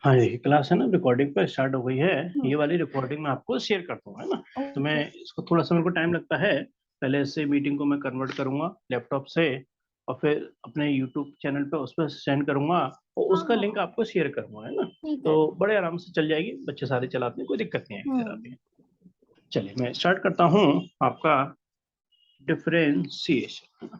हाँ जी, क्लास है ना रिकॉर्डिंग पर स्टार्ट हो गई है। ये वाली रिकॉर्डिंग मैं आपको शेयर करता हूँ, है ना। तो मैं इसको थोड़ा सा मेरे को टाइम लगता है। पहले इसे मीटिंग को मैं कन्वर्ट करूंगा लैपटॉप से, और फिर अपने यूट्यूब चैनल पे उस पर सेंड करूंगा, और उसका लिंक आपको शेयर करूंगा, है ना। ठीक है। तो बड़े आराम से चल जाएगी, बच्चे सारे चलाते हैं, कोई दिक्कत नहीं आएगी जरा भी। चलिए मैं स्टार्ट करता हूँ आपका डिफरेंशिएशन।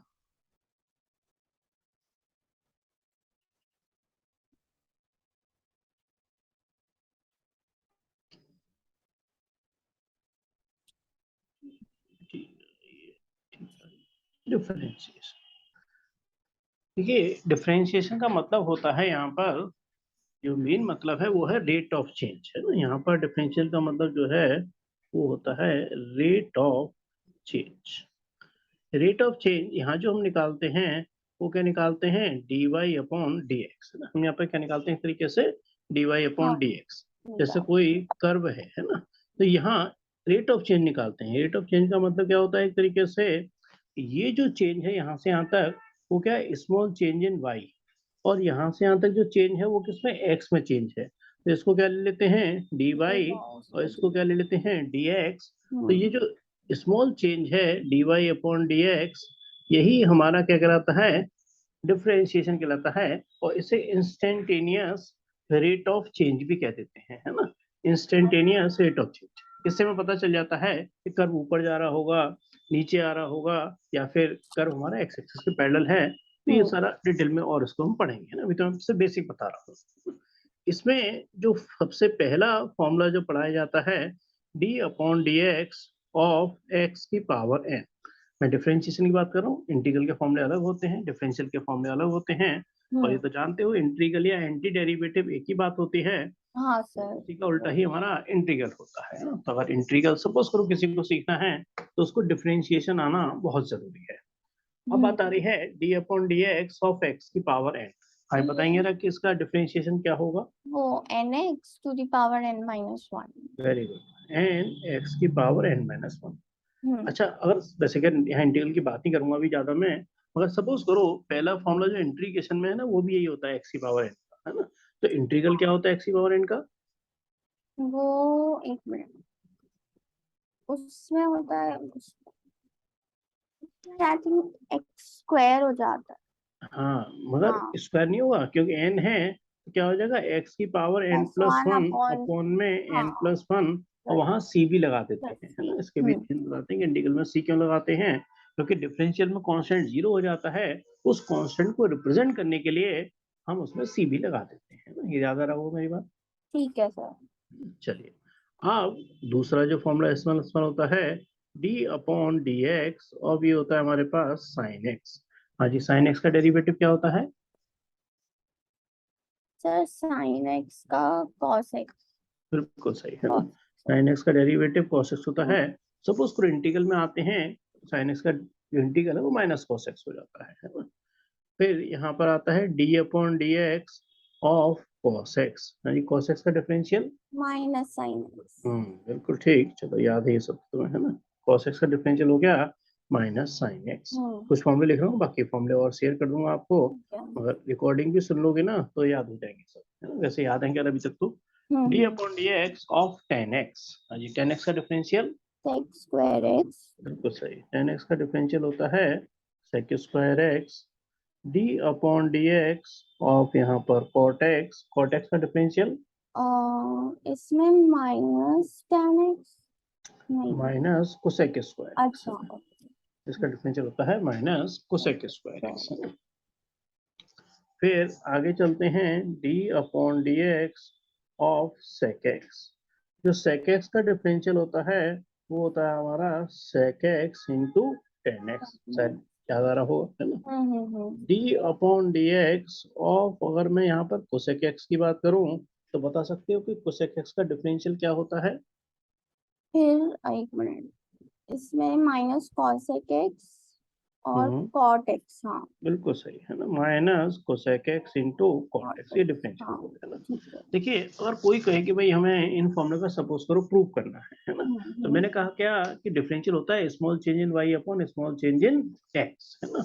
डिफरेंशिएशन, देखिए डिफरेंशिएशन का मतलब होता है यहाँ पर, जो मेन मतलब है वो है रेट ऑफ चेंज, है ना। यहाँ पर डिफरेंशियल का मतलब जो है वो होता है rate of change. Rate of change यहाँ जो हम निकालते हैं वो क्या निकालते हैं, d Y upon D x, है ना। हम यहाँ पर क्या निकालते हैं इस तरीके से, D Y upon D x. जैसे कोई कर्व है ना, तो यहाँ रेट ऑफ चेंज निकालते हैं। रेट ऑफ चेंज का मतलब क्या होता है, एक तरीके से ये जो चेंज है यहाँ से यहाँ तक, वो क्या है, स्मॉल चेंज इन वाई, और यहाँ से यहाँ तक जो चेंज है वो किसमें, एक्स में चेंज है। तो इसको क्या ले लेते हैं, डी वाई, और इसको क्या ले लेते हैं, डी एक्स। तो ये जो स्मॉल चेंज है d Y upon D x, यही हमारा क्या कहलाता है, डिफरेंशिएशन कहलाता है। और इसे इंस्टेंटेनियस रेट ऑफ चेंज भी कह देते हैं, है ना। इंस्टेंटेनियस रेट ऑफ चेंज, इससे हमें पता चल जाता है कि कर्व ऊपर जा रहा होगा, नीचे आ रहा होगा, या फिर कर्व हमारा एक्स एक्सिस के पैरेलल है। तो ये सारा डिटेल में और इसको हम पढ़ेंगे, है ना। अभी तो मैं आपसे बेसिक बता रहा हूँ। इसमें जो सबसे पहला फॉर्मूला जो पढ़ाया जाता है, d upon D x of x की पावर एन। मैं डिफरेंशिएशन की बात कर रहा हूँ, इंटीग्रल के फॉर्मूले अलग होते हैं, डिफरेंशियल के फॉर्मूले अलग होते हैं। और ये तो जानते हो, इंटीग्रल या एंटी डेरिवेटिव एक ही बात होती है। हाँ सर। इसी का उल्टा ही हमारा इंटीग्रल होता है ना। तो अगर इंटीग्रल सपोज करो किसी को सीखना है, तो उसको डिफरेंशिएशन आना बहुत जरूरी है। अब बात आ रही है d upon D x of x की पावर एन। हमें बताएंगे ना कि इसका डिफरेंशिएशन क्या होगा। वो n x to the power N minus one. Very good, n x की पावर एन माइनस वन। अच्छा, अगर वैसे क्या यहाँ इंटीग्रल की बात नहीं करूंगा अभी ज्यादा मैं, मगर सपोज करो पहला फॉर्मूला जो इंटीग्रेशन में है ना, वो भी यही होता है, एक्स की पावर एन का, है ना। तो इंटीग्रल क्या होता है एक्स की पावर एन का, वो एक मिनट, उसमें होता है, आई थिंक एक्स स्क्वायर हो जाता है। हाँ मगर हाँ, स्क्वायर नहीं होगा, क्योंकि एन है तो क्या हो जाएगा, एक्स की power n plus plus one one upon, upon में एन हाँ प्लस वन, और राइट, वहां सी भी लगा देते प्लस हैं, है सी। ना। इसके भी हिंट बताते हैं कि इंटीग्रल में सी क्यों लगाते हैं, क्योंकि डिफरेंशियल में कांस्टेंट जीरो हो जाता है, उस कांस्टेंट को रिप्रेजेंट करने के लिए हम उसमें सी भी लगा देते हैं, ना। ये याद आ रहा होगा मेरी बात। ठीक है सर। चलिए, अब दूसरा जो फॉर्मूला इसमें होता है डी अपॉन डी एक्स, और ये होता है हमारे पास साइन एक्स। हाँ जी, साइन एक्स का डेरिवेटिव क्या होता है, सर साइन एक्स का कॉस एक्स। बिल्कुल सही, है ना। साइन एक्स का डेरिवेटिव cos x होता है। सपोज करो इंटीग्रल में आते हैं, साइन एक्स का जो इंटीग्रल है वो माइनस cos x हो जाता है ना। फिर यहाँ पर आता है d upon D x of cos x, हाँ जी, cos x का डिफरेंशियल, माइनस साइन एक्स। बिल्कुल ठीक, चलो याद है ये सब तुम्हें, है ना। cos x का डिफरेंशियल हो गया माइनस साइन एक्स। कुछ फॉर्मूले लिख रहा हूँ, बाकी फॉर्मूले और शेयर कर दूंगा आपको, ठीक है। मगर रिकॉर्डिंग भी सुन लोगे ना तो याद हो जाएंगे सब, है ना। वैसे याद है क्या अभी तक तो, d upon D x of tan x, हाँ जी, टेन एक्स का डिफरेंशियल, सेक स्क्वायर एक्स। बिल्कुल सही, टेन एक्स का डिफरेंशियल होता है sec square x, d upon D x of यहाँ पर कॉट एक्स का डिफरेंशियल इसमें माइनस टेन एक्स नहीं। माइनस कोसेक स्क्वायर एक्स, अच्छा, इसका डिफरेंशियल होता है माइनस कोसेक स्क्वायर एक्स। फिर आगे चलते हैं d upon D x of sec x. जो सेक एक्स का डिफरेंशियल होता है वो होता है हमारा sec x into tan x, शायद याद आ रहा होगा, है ना। D upon D x of, अगर मैं यहाँ पर कोसेक एक्स की बात करूँ तो बता सकते हो कि कोसेक एक्स का डिफरेंशियल क्या होता है, फिर एक मिनट, इसमें माइनस कॉसेक एक्स और हम्म कॉट एक्स। हाँ, बिल्कुल सही, है ना, minus cosec x into cot cot x, ये एक्स, डिफरेंशियल हाँ हो गया ना। ठीक है। देखिए, अगर कोई कहे कि भाई हमें इन फॉर्मूले का सपोज करो प्रूव करना है ना, तो मैंने कहा क्या कि डिफरेंशियल होता है small change in y upon small change in x, है ना।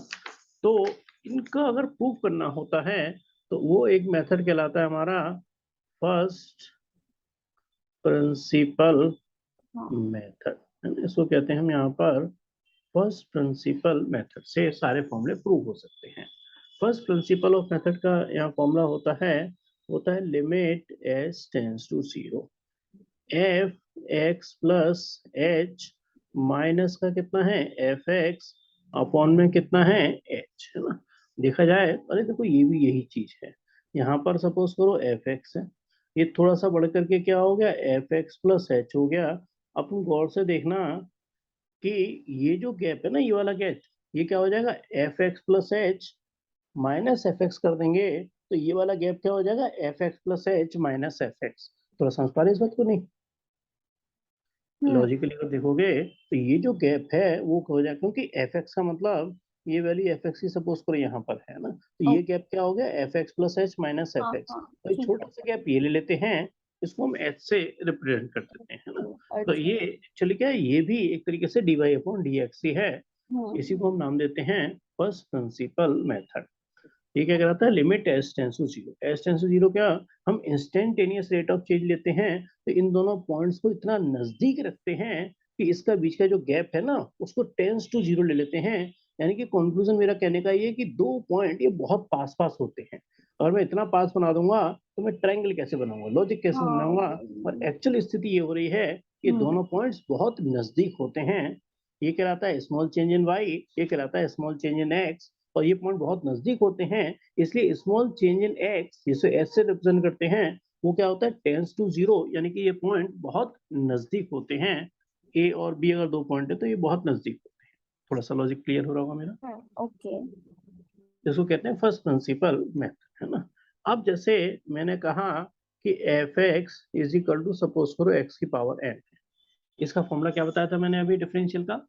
तो इनका अगर प्रूव करना होता है तो वो एक मेथड कहलाता है हमारा फर्स्ट प्रिंसिपल हाँ मेथड, इसको कहते हैं हम यहाँ पर फर्स्ट प्रिंसिपल मेथड से सारे फॉर्मूले प्रूव हो सकते हैं। फर्स्ट प्रिंसिपल ऑफ मेथड का यहाँ फॉर्मूला होता है limit s tends to 0 f x plus h minus का कितना है एफ एक्स अपॉन में कितना है एच, है ना। देखा जाए, अरे देखो ये भी यही चीज है। यहाँ पर सपोज करो एफ एक्स है, ये थोड़ा सा बढ़ करके क्या हो गया एफ एक्स प्लस एच हो गया। अब तुम गौर से देखना कि ये जो गैप है ना, ये वाला गैप, ये क्या हो जाएगा F x plus h minus f x कर देंगे, तो ये वाला गैप क्या हो जाएगा F x plus h minus f x. थोड़ा समझ पा रहे इस बात को नहीं? हम्म लॉजिकली अगर देखोगे तो ये जो गैप है वो हो जाएगा, क्योंकि एफ एक्स का मतलब ये वैल्यू एफ एक्स की सपोज करो यहाँ पर है ना, तो ये ओके गैप क्या हो गया F x plus h minus F हाँ एक्स। हाँ तो ये ठीक है छोटा सा गैप ये ले लेते हैं, इसको हम एच से रिप्रेजेंट कर देते हैं, है ना। तो अच्छा ये एक्चुअली क्या है, ये भी एक तरीके से D Y upon D X ही है। इसी हम्म को हम नाम देते हैं फर्स्ट प्रिंसिपल मेथड। ये क्या कहलाता है limit s tends to 0, s tends to 0 क्या, हम इंस्टेंटेनियस रेट ऑफ चेंज लेते हैं, तो इन दोनों पॉइंट्स को इतना नजदीक रखते हैं कि इसका बीच का जो गैप है ना उसको टेंस टू 0 ले लेते हैं। यानी कि कंक्लूजन मेरा कहने का ये कि दो पॉइंट ये बहुत पास पास होते हैं। अगर मैं इतना पास बना दूंगा तो मैं ट्रायंगल कैसे बनाऊंगा, लॉजिक कैसे हाँ बनाऊंगा। और एक्चुअल स्थिति ये हो रही है कि हम्म दोनों पॉइंट्स बहुत नजदीक होते हैं। ये कहलाता है स्मॉल चेंज इन वाई, ये कहलाता है स्मॉल चेंज इन एक्स, और ये पॉइंट बहुत नजदीक होते हैं। इसलिए स्मॉल चेंज इन एक्स जिसे एस से रिप्रेजेंट करते हैं वो क्या होता है टेंस टू 0, यानी कि ये पॉइंट बहुत नजदीक होते हैं। ए और बी अगर दो पॉइंट है तो ये बहुत नजदीक होते हैं। थोड़ा सा लॉजिक क्लियर हो रहा होगा मेरा। ओके जिसको कहते हैं फर्स्ट प्रिंसिपल मेथड, है ना। अब जैसे मैंने कहा कि f x is equal to suppose करो एक्स की पावर एन, इसका फॉर्मूला क्या बताया था मैंने अभी डिफरेंशियल का?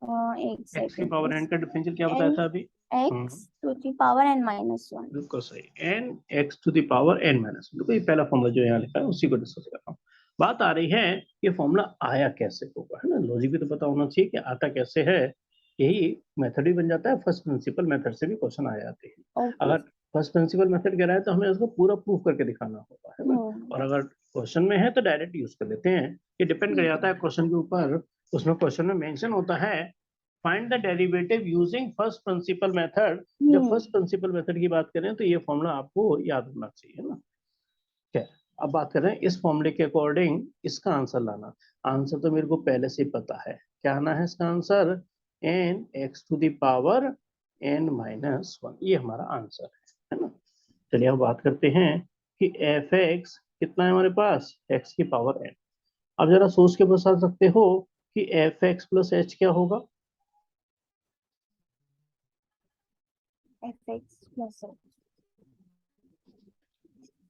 एक एक्स की सेकेंड पावर एन इस का डिफरेंशियल क्या बताया एन था अभी? Hmm, X to the power N minus one बिल्कुल सही, N x to the power N minus, देखो ये पहला फॉर्मूला जो यहाँ लिखा है उसी को डिस्कस कर रहा हूँ। बात आ रही है ये फॉर्मूला आया कैसे होगा, है ना। लॉजिक भी तो पता होना चाहिए कि आता कैसे है। यही मेथड भी बन जाता है, फर्स्ट प्रिंसिपल मेथड से भी क्वेश्चन आ जाते हैं। ओके अगर फर्स्ट प्रिंसिपल मेथड कह रहा है तो हमें उसको पूरा प्रूफ करके दिखाना होगा, है ना। और अगर क्वेश्चन में है तो डायरेक्ट यूज कर लेते हैं, ये डिपेंड कर ठीक जाता है क्वेश्चन के ऊपर। उसमें क्वेश्चन में मेंशन होता है find the derivative using first principle method. जब फर्स्ट प्रिंसिपल मेथड की बात करें तो ये फॉर्मूला आपको याद होना चाहिए ना। क्या, अब बात कर रहे हैं इस फॉर्मूले के अकॉर्डिंग इसका आंसर लाना। आंसर तो मेरे को पहले से ही पता है, क्या आना है इसका answer, n x to the power N minus one, ये हमारा आंसर है ना। चलिए अब बात करते हैं कि एफ एक्स कितना है हमारे पास, एक्स की पावर एन। अब जरा सोच के बता सकते हो कि एफ एक्स प्लस एच क्या होगा? एफ एक्स प्लस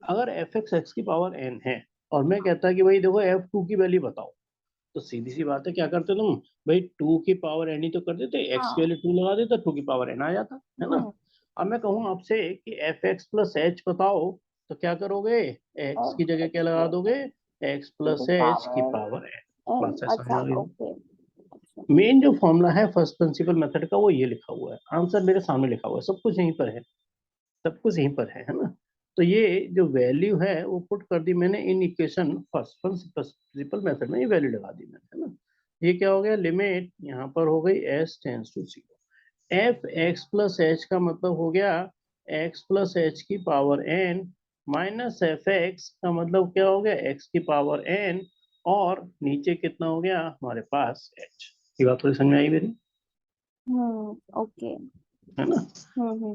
अगर एफ एक्स एक्स की पावर एन है और मैं कहता कि भाई देखो एफ टू की वैल्यू बताओ, तो सीधी सी बात है क्या करते तुम, भाई टू की पावर एन ही तो कर देते, एक्स की हाँ वैल्यू टू लगा देता, टू की पावर एन आ जाता, है ना। अब मैं कहूँ आपसे कि एफ एक्स प्लस एच बताओ, तो क्या करोगे, एक्स की एफ जगह क्या एक्स लगा दोगे, x two plus the H की पावर पावर एन। एन बात से समझ अच्छा आ गई। ओके अच्छा मेन जो फॉर्मूला है फर्स्ट प्रिंसिपल मेथड का वो ये लिखा हुआ है, आंसर मेरे सामने लिखा हुआ है, सब कुछ यहीं पर है, सब कुछ यहीं पर है ना। तो ये जो वैल्यू है वो पुट कर दी मैंने in equation first principle method में, ये वैल्यू लगा दी मैंने, है ना। ये क्या हो गया, लिमिट यहाँ पर हो गई s tends to 0, f x plus h का मतलब हो गया एक्स प्लस एच की power N minus f x का मतलब क्या हो गया एक्स की पावर एन, और नीचे कितना हो गया हमारे पास एच। ये बात थोड़ी समझ में आई मेरी, ओके है ना। हम्म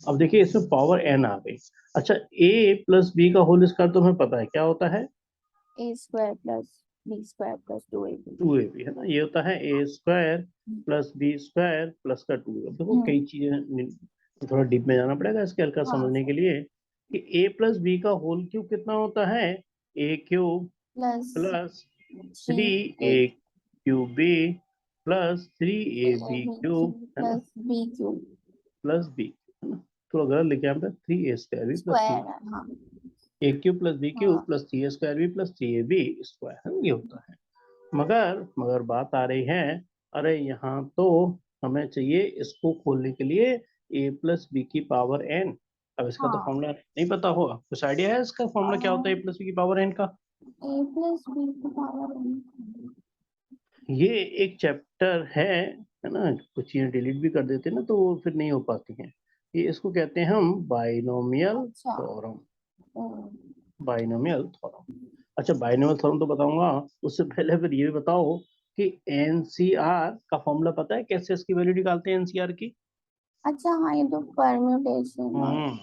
अब देखिए इसमें पावर एन आ गई। अच्छा, ए प्लस बी का होल स्क्वायर तो हमें पता है क्या होता है, A square plus B square plus two A B 2ab, है ना। ये होता है A square plus B square plus का 2। अब देखो कई चीजें, थोड़ा डीप में जाना पड़ेगा इसके हल्का हाँ समझने के लिए, कि ए प्लस बी का होल क्यूब कितना होता है, A cube plus plus three 3a A cube B plus 3ab B cube, cube है ना, plus B cube plus B, है ना। थोड़ा गलत लिखे यहाँ पे, 3a square b plus square है हाँ a cube plus B cube हाँ plus 3a square b plus 3ab square, है, ये होता है। मगर मगर बात आ रही है, अरे यहाँ तो हमें चाहिए इसको खोलने के लिए ए प्लस बी की पावर एन। अब इसका तो हाँ। फॉर्मूला नहीं पता होगा, कुछ आइडिया है इसका फॉर्मूला क्या होता है ए प्लस बी की पावर एन का? A plus B की पावर n। ये एक चैप्टर है ना, कुछ चीजें डिलीट भी कर देते हैं ना तो वो फिर नहीं हो पाती हैं। ये इसको कहते हैं हम बाइनोमियल अच्छा। थ्योरम। ओ, बाइनोमियल थ्योरम। अच्छा, बाइनोमियल थ्योरम तो बताऊंगा, उससे पहले फिर ये भी बताओ कि एनसीआर का फॉर्मूला पता है, कैसे इसकी वैल्यू निकालते हैं एनसीआर की? अच्छा हाँ, ये तो परम्यूटेशन और हम्म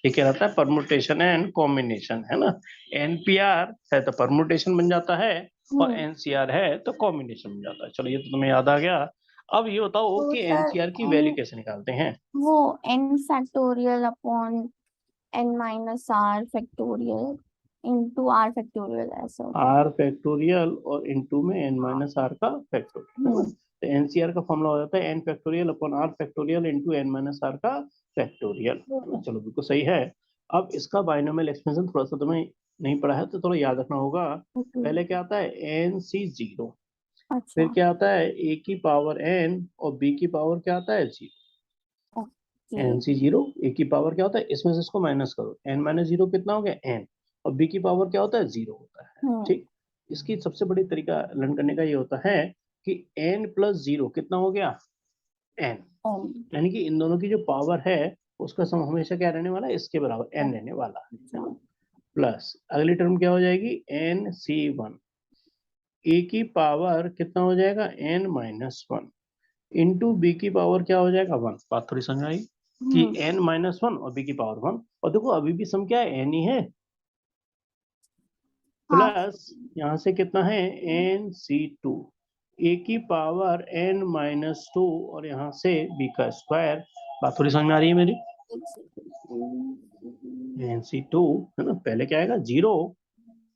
ये क्या रहता है? परमुटेशन एंड कॉम्बिनेशन, है ना। एनपीआर है तो परमुटेशन बन जाता है, और हम्म। एनसीआर है तो कॉम्बिनेशन बन जाता है। चलो ये तो तुम्हें याद आ गया। अब ये बताओ तो कि सर एनसीआर की n, वैल्यू कैसे निकालते हैं? वो n factorial upon n minus r factorial into r factorial ऐसा होता है। आर फैक्टोरियल और इनटू में एन माइनस आर का फैक्टोरियल, है ना। हम्म। तो एनसीआर का फॉर्मूला हो जाता है n factorial upon r factorial into n minus r का फैक्टोरियल, है ना। चलो बिल्कुल सही है। अब इसका बाइनोमियल एक्सपेंशन थोड़ा सा तुम्हें नहीं पढ़ा है तो थोड़ा याद रखना होगा। ओके। पहले क्या आता है? N C zero. फिर अच्छा। क्या आता है? ए की पावर एन, और बी की पावर क्या आता है? Zero. Okay. N C zero, ए की पावर क्या होता है? इसमें से इसको माइनस करो, एन माइनस जीरो कितना हो गया? एन। और बी की पावर क्या होता है? जीरो होता है। हम्म। ठीक। इसकी सबसे बड़ी तरीका लर्न करने का ये होता है कि एन प्लस जीरो कितना हो गया? एन। n। यानी कि इन दोनों की जो पावर है उसका सम हमेशा क्या रहने वाला है? इसके बराबर एन n। रहने वाला है अच्छा। ना। प्लस अगली टर्म क्या हो जाएगी? N C one. ए की पावर कितना हो जाएगा? N minus one into b की पावर क्या हो जाएगा? वन। बात थोड़ी समझ आई कि हम्म। एन माइनस वन और बी की पावर वन, और देखो अभी भी सम क्या है? एन ही है। हाँ। प्लस यहाँ से कितना है? N C to. ए की पावर एन माइनस टू, और यहाँ से बी का स्क्वायर। बात थोड़ी समझ में आ रही है मेरी? एक सेकंड। एन सी टू, है ना। पहले क्या आएगा? जीरो,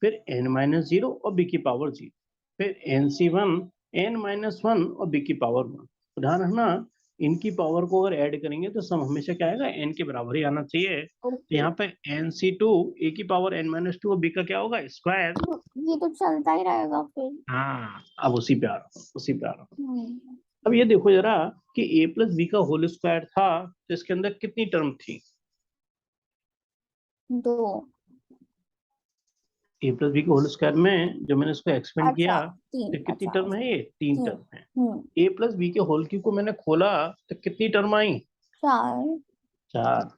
फिर एन माइनस जीरो और बी की पावर जीरो, फिर एन सी वन, एन माइनस वन और बी की पावर वन। ध्यान रखना, इनकी पावर को अगर ऐड करेंगे तो सम हमेशा क्या आएगा? एन के बराबर ही आना चाहिए। तो ओके। यहाँ पे एन सी टू, ए की पावर एन माइनस टू और बी का क्या होगा? स्क्वायर। ये तो चलता ही रहेगा फिर। हाँ, अब उसी पे आ रहा हूँ, उसी पे आ रहा हूँ। हम्म। अब ये देखो जरा कि ए प्लस बी का होल स्क्वायर था तो इसके अंदर कितनी टर्म थी? दो। ए प्लस बी के होल स्क्वायर में जो मैंने इसको एक्सपेंड अच्छा किया तीन। तो कितनी अच्छा टर्म अच्छा। है? ये तीन तीन। टर्म है। हम्म। ए प्लस बी के होल क्यूब को मैंने खोला तो कितनी टर्म आई? चार। चार।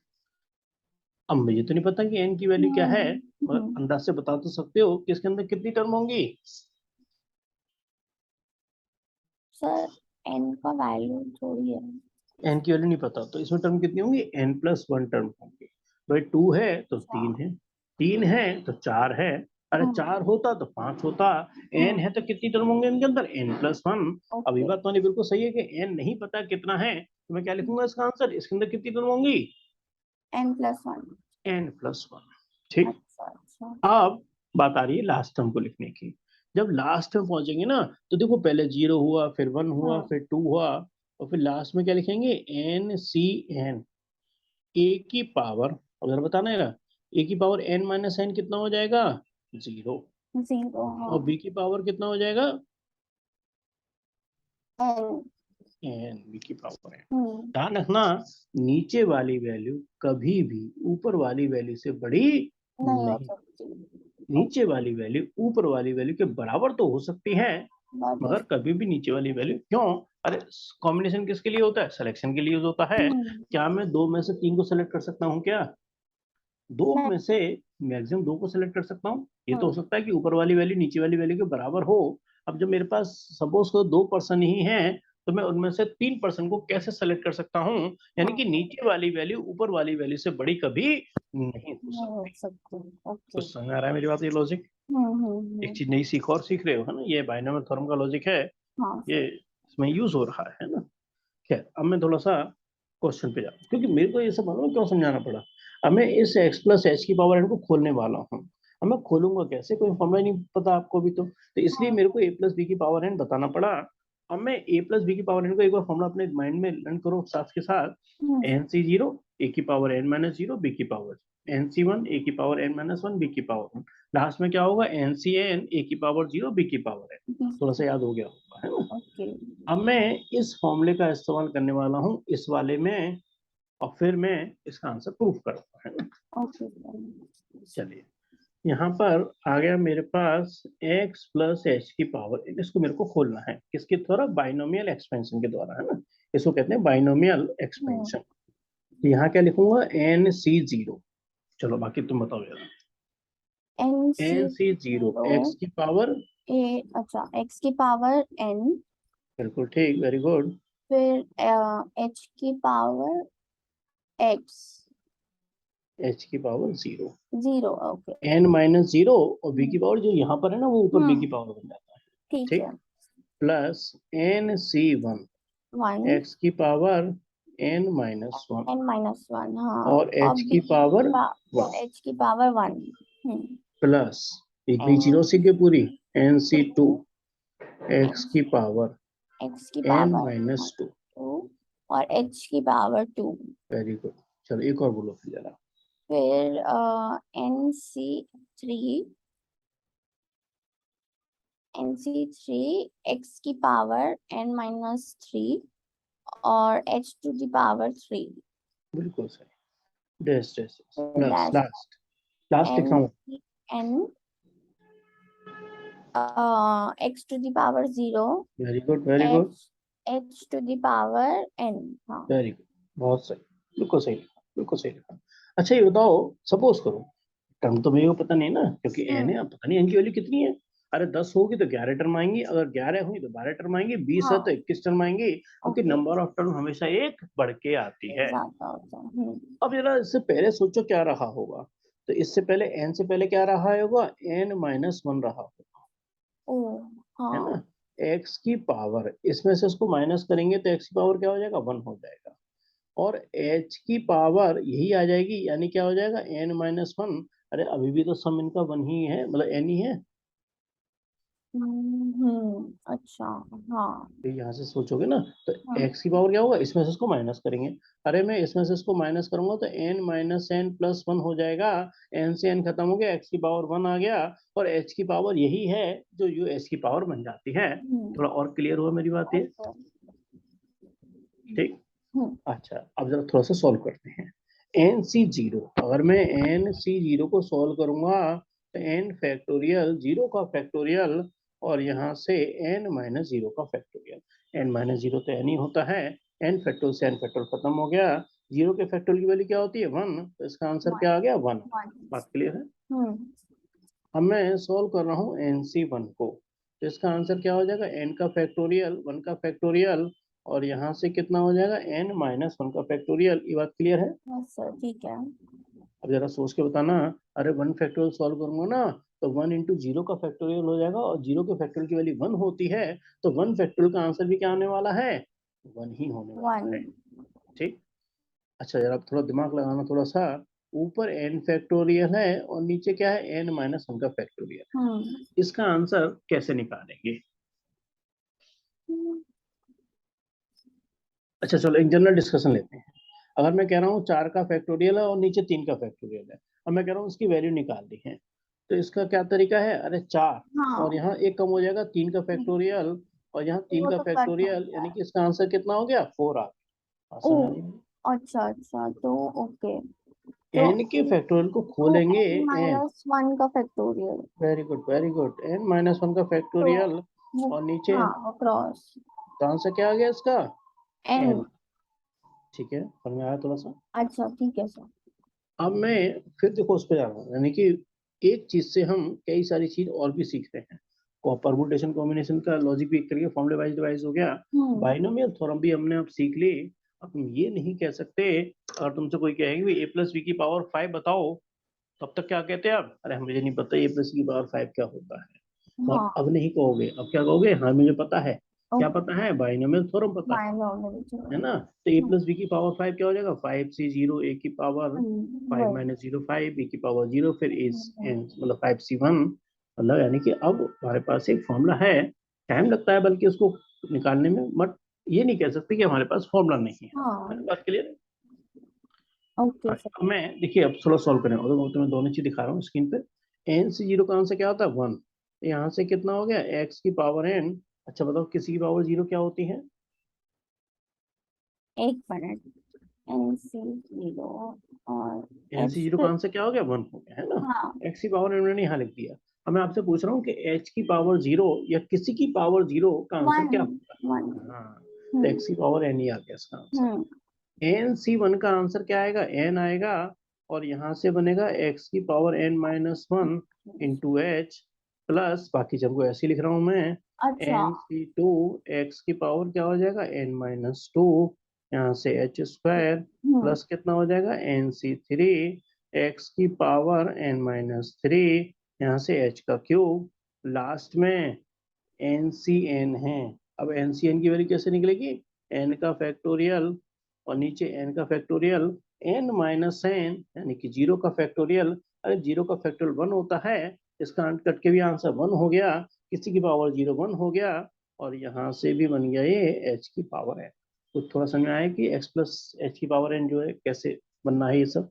अब मुझे तो नहीं पता कि एन की वैल्यू क्या है, मगर हम्म। अंदाज से बता तो सकते हो कि इसके अंदर कितनी टर्म होंगी? सर n का वैल्यू थोड़ी है। एन की वैल्यू नहीं पता तो इसमें टर्म कितनी होंगी? एन प्लस वन टर्म होंगी। भाई टू है तो अच्छा। तीन है, तीन है तो चार है, अरे हम्म। चार होता तो पांच होता। N hmm. है तो कितनी टर्म होंगे इनके अंदर? N plus one. अब ये ओके। बात तो नहीं बिल्कुल सही है कि एन नहीं पता कितना है, तो मैं क्या लिखूंगा इसका आंसर? इसके अंदर कितनी टर्म होंगी? n plus one. N plus one. ठीक। अच्छा अच्छा। अब बात आ रही है लास्ट टर्म को लिखने की। जब लास्ट टर्म पहुंचेंगे ना तो देखो पहले जीरो हुआ, फिर वन हुआ, हम्म। फिर टू हुआ, और फिर लास्ट में क्या लिखेंगे? N C n. ए की पावर, अब जरा बताना है ना, ए की पावर एन माइनस एन कितना हो जाएगा? जीरो। जीरो हाँ। और बी की पावर कितना हो जाएगा? n। एन। बी की पावर है। हम्म। ध्यान रखना, नीचे वाली वैल्यू कभी भी ऊपर वाली वैल्यू से बड़ी नहीं हो नहीं। सकती। नीचे ओके। वाली वैल्यू ऊपर वाली वैल्यू के बराबर तो हो सकती है, बट मगर कभी भी नीचे वाली वैल्यू क्यों? अरे, कॉम्बिनेशन किसके लिए होता है? सिलेक्शन के लिए यूज होता है। क्या मैं दो में से तीन को सेलेक्ट कर सकता हूँ क्या? दो नहीं। में से मैक्सिमम दो को सेलेक्ट कर सकता हूँ। ये तो हो हम्म। सकता है कि ऊपर वाली वैल्यू नीचे वाली वैल्यू के बराबर हो। अब जब मेरे पास सपोज को दो पर्सन ही हैं तो मैं उनमें से तीन पर्सन को कैसे सेलेक्ट कर सकता हूँ? यानी कि हाँ। नीचे वाली वैल्यू ऊपर वाली वैल्यू से बड़ी कभी नहीं हो नहीं हो सकती। सकती। कुछ ओके। समझ आ रहा है मेरी बात? ये लॉजिक, एक चीज नई सीख और सीख रहे हो, है ना। ये बाइनोमियल थ्योरम का लॉजिक है, हाँ ये सर। इसमें यूज हो रहा है ना। खैर, अब मैं थोड़ा सा क्वेश्चन पे जाऊँ, क्योंकि मेरे को ये सब मालूम है क्यों समझाना पड़ा। अब मैं इस x प्लस एच की पावर एन को खोलने वाला हूँ। अब मैं खोलूंगा कैसे? कोई फॉर्मूला नहीं पता आपको भी तो इसलिए हाँ। मेरे को ए प्लस बी की पावर एन बताना पड़ा। अब मैं ए प्लस बी की पावर एन को एक बार फॉर्मूला अपने माइंड में लर्न करो साथ के साथ। हम्म। एन सी जीरो, ए की power N minus zero, b की power n C one, a की power N minus one, b की पावर वन। लास्ट में क्या होगा? एन सी एन, ए की पावर जीरो, बी की पावर एन। थोड़ा सा याद हो गया होगा, है ना। ओके। अब मैं इस फॉर्मूले का इस्तेमाल करने वाला हूँ इस वाले में, और फिर मैं इसका आंसर प्रूफ करता है ना। Okay sir. चलिए, यहाँ पर आ गया मेरे पास x प्लस एच की पावर, इसको मेरे को खोलना है किसके द्वारा, बाइनोमियल एक्सपेंशन के द्वारा, है ना। इसको कहते हैं बाइनोमियल एक्सपेंशन। तो यहाँ क्या लिखूंगा, एन सी जीरो। चलो बाकी तुम बताओ जरा। एन सी जीरो, एक्स की पावर, अच्छा x की पावर n, बिल्कुल ठीक, वेरी गुड। फिर h की पावर x, एच की power zero, zero. Okay. N minus zero, और बी की पावर जो यहाँ पर है ना वो ऊपर बी की पावर बन जाता है, ठीक ठीक। है। Plus N C one, 1 X की power N minus one, n-1, हाँ। और और एच की पावर वन, h की पावर 1। प्लस एक भी जीरो n सी के पूरी, एन सी टू, 2, एक्स की पावर x की एन पावर माइनस टू, 2 और h की पावर 2। Very good. चलो एक और बोलो फिर जरा। फिर nc3, x की पावर n-3 और h टू द पावर 3। बिल्कुल सही, dash dash plus dash last, last लिख रहा हूँ, n x to the power 0, very good very good h to the power n। हाँ। वेरी गुड, बहुत सही, बिल्कुल सही लिखा, बिल्कुल सही लिखा। अच्छा ये बताओ, सपोज करो, टर्म तो मेरे को पता नहीं ना, क्योंकि एन है, अब पता नहीं एन की वैल्यू कितनी है। अरे 10 होगी तो 11 टर्म आएंगी, अगर 11 हुई तो 12 टर्म आएंगी, 20 है तो हाँ 21 टर्म आएंगी, क्योंकि ओके। नंबर ऑफ टर्म हमेशा एक बढ़ के आती है। ज्यादा होता है। अब जरा इससे पहले सोचो क्या रहा होगा, तो इससे पहले एन से पहले क्या रहा होगा, एन माइनस वन रहा होगा, ओ है ना। हाँ। एक्स की पावर, इसमें से उसको माइनस करेंगे तो एक्स की पावर क्या हो जाएगा, वन हो जाएगा, और एच की पावर यही आ जाएगी, यानी क्या हो जाएगा, एन माइनस वन। अरे अभी भी तो सम इनका वन ही है, मतलब एन ही है। अच्छा। हाँ। तो यहाँ से सोचोगे ना, तो हाँ। एक्स की पावर क्या होगा, इसमें से इसको माइनस करेंगे। अरे मैं इसमें से इसको माइनस करूंगा तो n minus n plus one हो जाएगा, एन से एन खत्म हो गया, एक्स की पावर वन आ गया, और एच की पावर यही है जो यू एच की पावर बन जाती है। थोड़ा और क्लियर हुआ मेरी बात ये, ओके। ठीक। हम्म अच्छा अब जरा थोड़ा सा सॉल्व करते हैं। एन सी जीरो, अगर मैं एन सी जीरो को सॉल्व करूंगा तो एन फैक्टोरियल जीरो का फैक्टोरियल, और यहाँ से एन माइनस जीरो का फैक्टोरियल। एन माइनस जीरो तो एन ही होता है, एन फैक्टोरियल से एन फैक्टोरियल खत्म हो गया, जीरो के फैक्टोरियल की वैल्यू क्या होती है, वन, तो इसका आंसर वन क्या आ गया, वन। वन। बात क्लियर है। हम्म अब मैं सॉल्व कर रहा हूँ एन सी वन को, तो इसका आंसर क्या हो जाएगा, एन का फैक्टोरियल, वन का फैक्टोरियल, और यहाँ से कितना हो जाएगा, एन माइनस वन का फैक्टोरियल। ये बात क्लियर है। यस सर, ठीक है। अब जरा सोच के बताना। अरे वन फैक्टोरियल सॉल्व करूंगा ना, तो वन इंटू जीरो का फैक्टोरियल हो जाएगा, और जीरो के फैक्टोरियल की वैल्यू वन होती है, तो वन फैक्टोरियल का आंसर भी क्या आने वाला है, वन ही होने वन। वाला है, ठीक। अच्छा जरा थोड़ा दिमाग लगाना थोड़ा सा, ऊपर एन फैक्टोरियल है और नीचे क्या है, एन माइनस वन का फैक्टोरियल, हम्म इसका आंसर कैसे निकालेंगे। अच्छा चलो एक जनरल डिस्कशन लेते हैं। अगर मैं कह रहा हूँ चार का फैक्टोरियल है और नीचे तीन का फैक्टोरियल है, और मैं कह रहा हूँ उसकी वैल्यू निकालनी है, तो इसका क्या तरीका है, अरे चार, और हाँ यहाँ एक कम हो जाएगा, तीन का फैक्टोरियल, और यहाँ तीन वो का तो कट फैक्टोरियल, होता यानी है। कि इसका आंसर कितना हो गया, फोर आ गया। ओ समझ नहीं, अच्छा अच्छा, तो ओके। तो एन के फैक्टोरियल को तो खोलेंगे, n एन, माइनस वन का factorial. Very good very good, n minus one का तो फैक्टोरियल, वो, और नीचे हाँ वो क्रॉस तो आंसर क्या आ गया इसका, n। एन, ठीक है, समझ में आया थोड़ा सा। अच्छा ठीक है सर। अब मैं फिर देखो उस पर जा रहा हूँ, यानी कि एक चीज से हम कई सारी चीज और भी सीख रहे हैं। परमुटेशन कॉम्बिनेशन का लॉजिक भी एक तरीके फॉर्मूले वाइज डिवाइस हो गया, हम्म बाइनोमियल थ्योरम भी हमने अब सीख ली। अब तुम ये नहीं कह सकते, अगर तुमसे कोई कहेगी ए प्लस बी की पावर फाइव बताओ, तब तक क्या कहते हैं आप, अरे मुझे नहीं पता ए प्लस की पावर फाइव क्या होता है। और हाँ अब नहीं कहोगे, अब क्या कहोगे, हाँ मुझे पता है। क्या ओके। पता है, बाइनोमियल थ्योरम पता है ना। तो ए प्लस बी की पावर फाइव क्या हो जाएगा, फाइव सी जीरो ए की पावर फाइव वही। माइनस जीरो फाइव, ए की पावर जीरो, फिर एस हम्म, एन मतलब फाइव सी वन, मतलब यानी कि अब हमारे पास एक फॉर्मूला है। टाइम लगता है बल्कि उसको निकालने में, बट ये नहीं कह सकते कि हमारे पास फॉर्मूला नहीं है हाँ ना, बात क्लियर है। Okay sir. अब मैं देखिए अब थोड़ा सॉल्व करें, और तो मैं दोनों चीज दिखा रहा हूँ स्क्रीन पे। एन से जीरो का आंसर क्या होता है, वन, यहाँ से कितना हो गया, एक्स की पावर एन। अच्छा बताओ किसी की पावर जीरो क्या होती है, एक मिनट। NC 0 और NC 0 का आंसर क्या हो गया 1 हो गया है ना। हाँ x की पावर मैंने यहाँ लिख दिया। अब मैं आपसे पूछ रहा हूँ कि h की पावर 0 या किसी की पावर 0 का आंसर क्या होगा। 1 हाँ तो x की पावर n ही आ गया इसका आंसर। हम्म NC1 का आंसर क्या आएगा n आएगा और यहाँ से बनेगा x की power n-1 into H plus बाकी सबको ऐसे लिख रहा हूँ मैं अच्छा NC2 x की पावर क्या हो जाएगा n-2 यहाँ से h स्क्वायर प्लस कितना हो जाएगा NC3 x की पावर n-3 यहाँ से h का क्यूब लास्ट में NCn है। अब NCn की वैल्यू कैसे निकलेगी n का फैक्टोरियल और नीचे n का फैक्टोरियल n माइनस n यानी कि 0 का फैक्टोरियल। अरे 0 का फैक्टोरियल 1 होता है इसका अंत कट के भी आंसर 1 हो गया किसी की पावर 0 1 हो गया और यहाँ से भी बन गया ये h की पावर n। तो थोड़ा समझ में आया कि x प्लस h की पावर n जो है कैसे बनना है ये सब।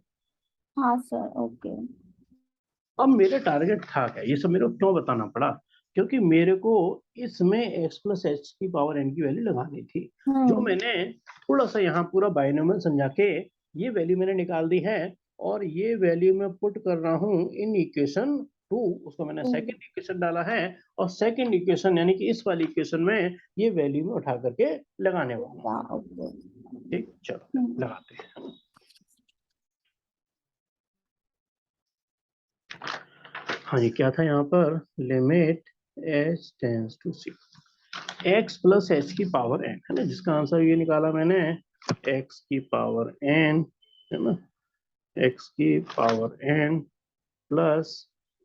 हाँ सर ओके अब मेरा टारगेट था क्या ये सब मेरे को क्यों बताना पड़ा क्योंकि मेरे को इसमें x प्लस एच की पावर n की वैल्यू लगानी थी जो मैंने थोड़ा सा यहाँ पूरा बाइनोमियल समझा के ये वैल्यू मैंने निकाल दी है और ये वैल्यू मैं पुट कर रहा हूँ इन इक्वेशन 2 उसको मैंने सेकंड इक्वेशन डाला है और सेकंड इक्वेशन यानी कि इस वाली इक्वेशन में ये वैल्यू में उठा करके लगाने वाला हूँ। ओके ठीक चलो लगाते हैं। हाँ जी क्या था यहाँ पर limit h tends to c x plus h की पावर n है ना जिसका आंसर ये निकाला मैंने x की पावर n है ना x की power n plus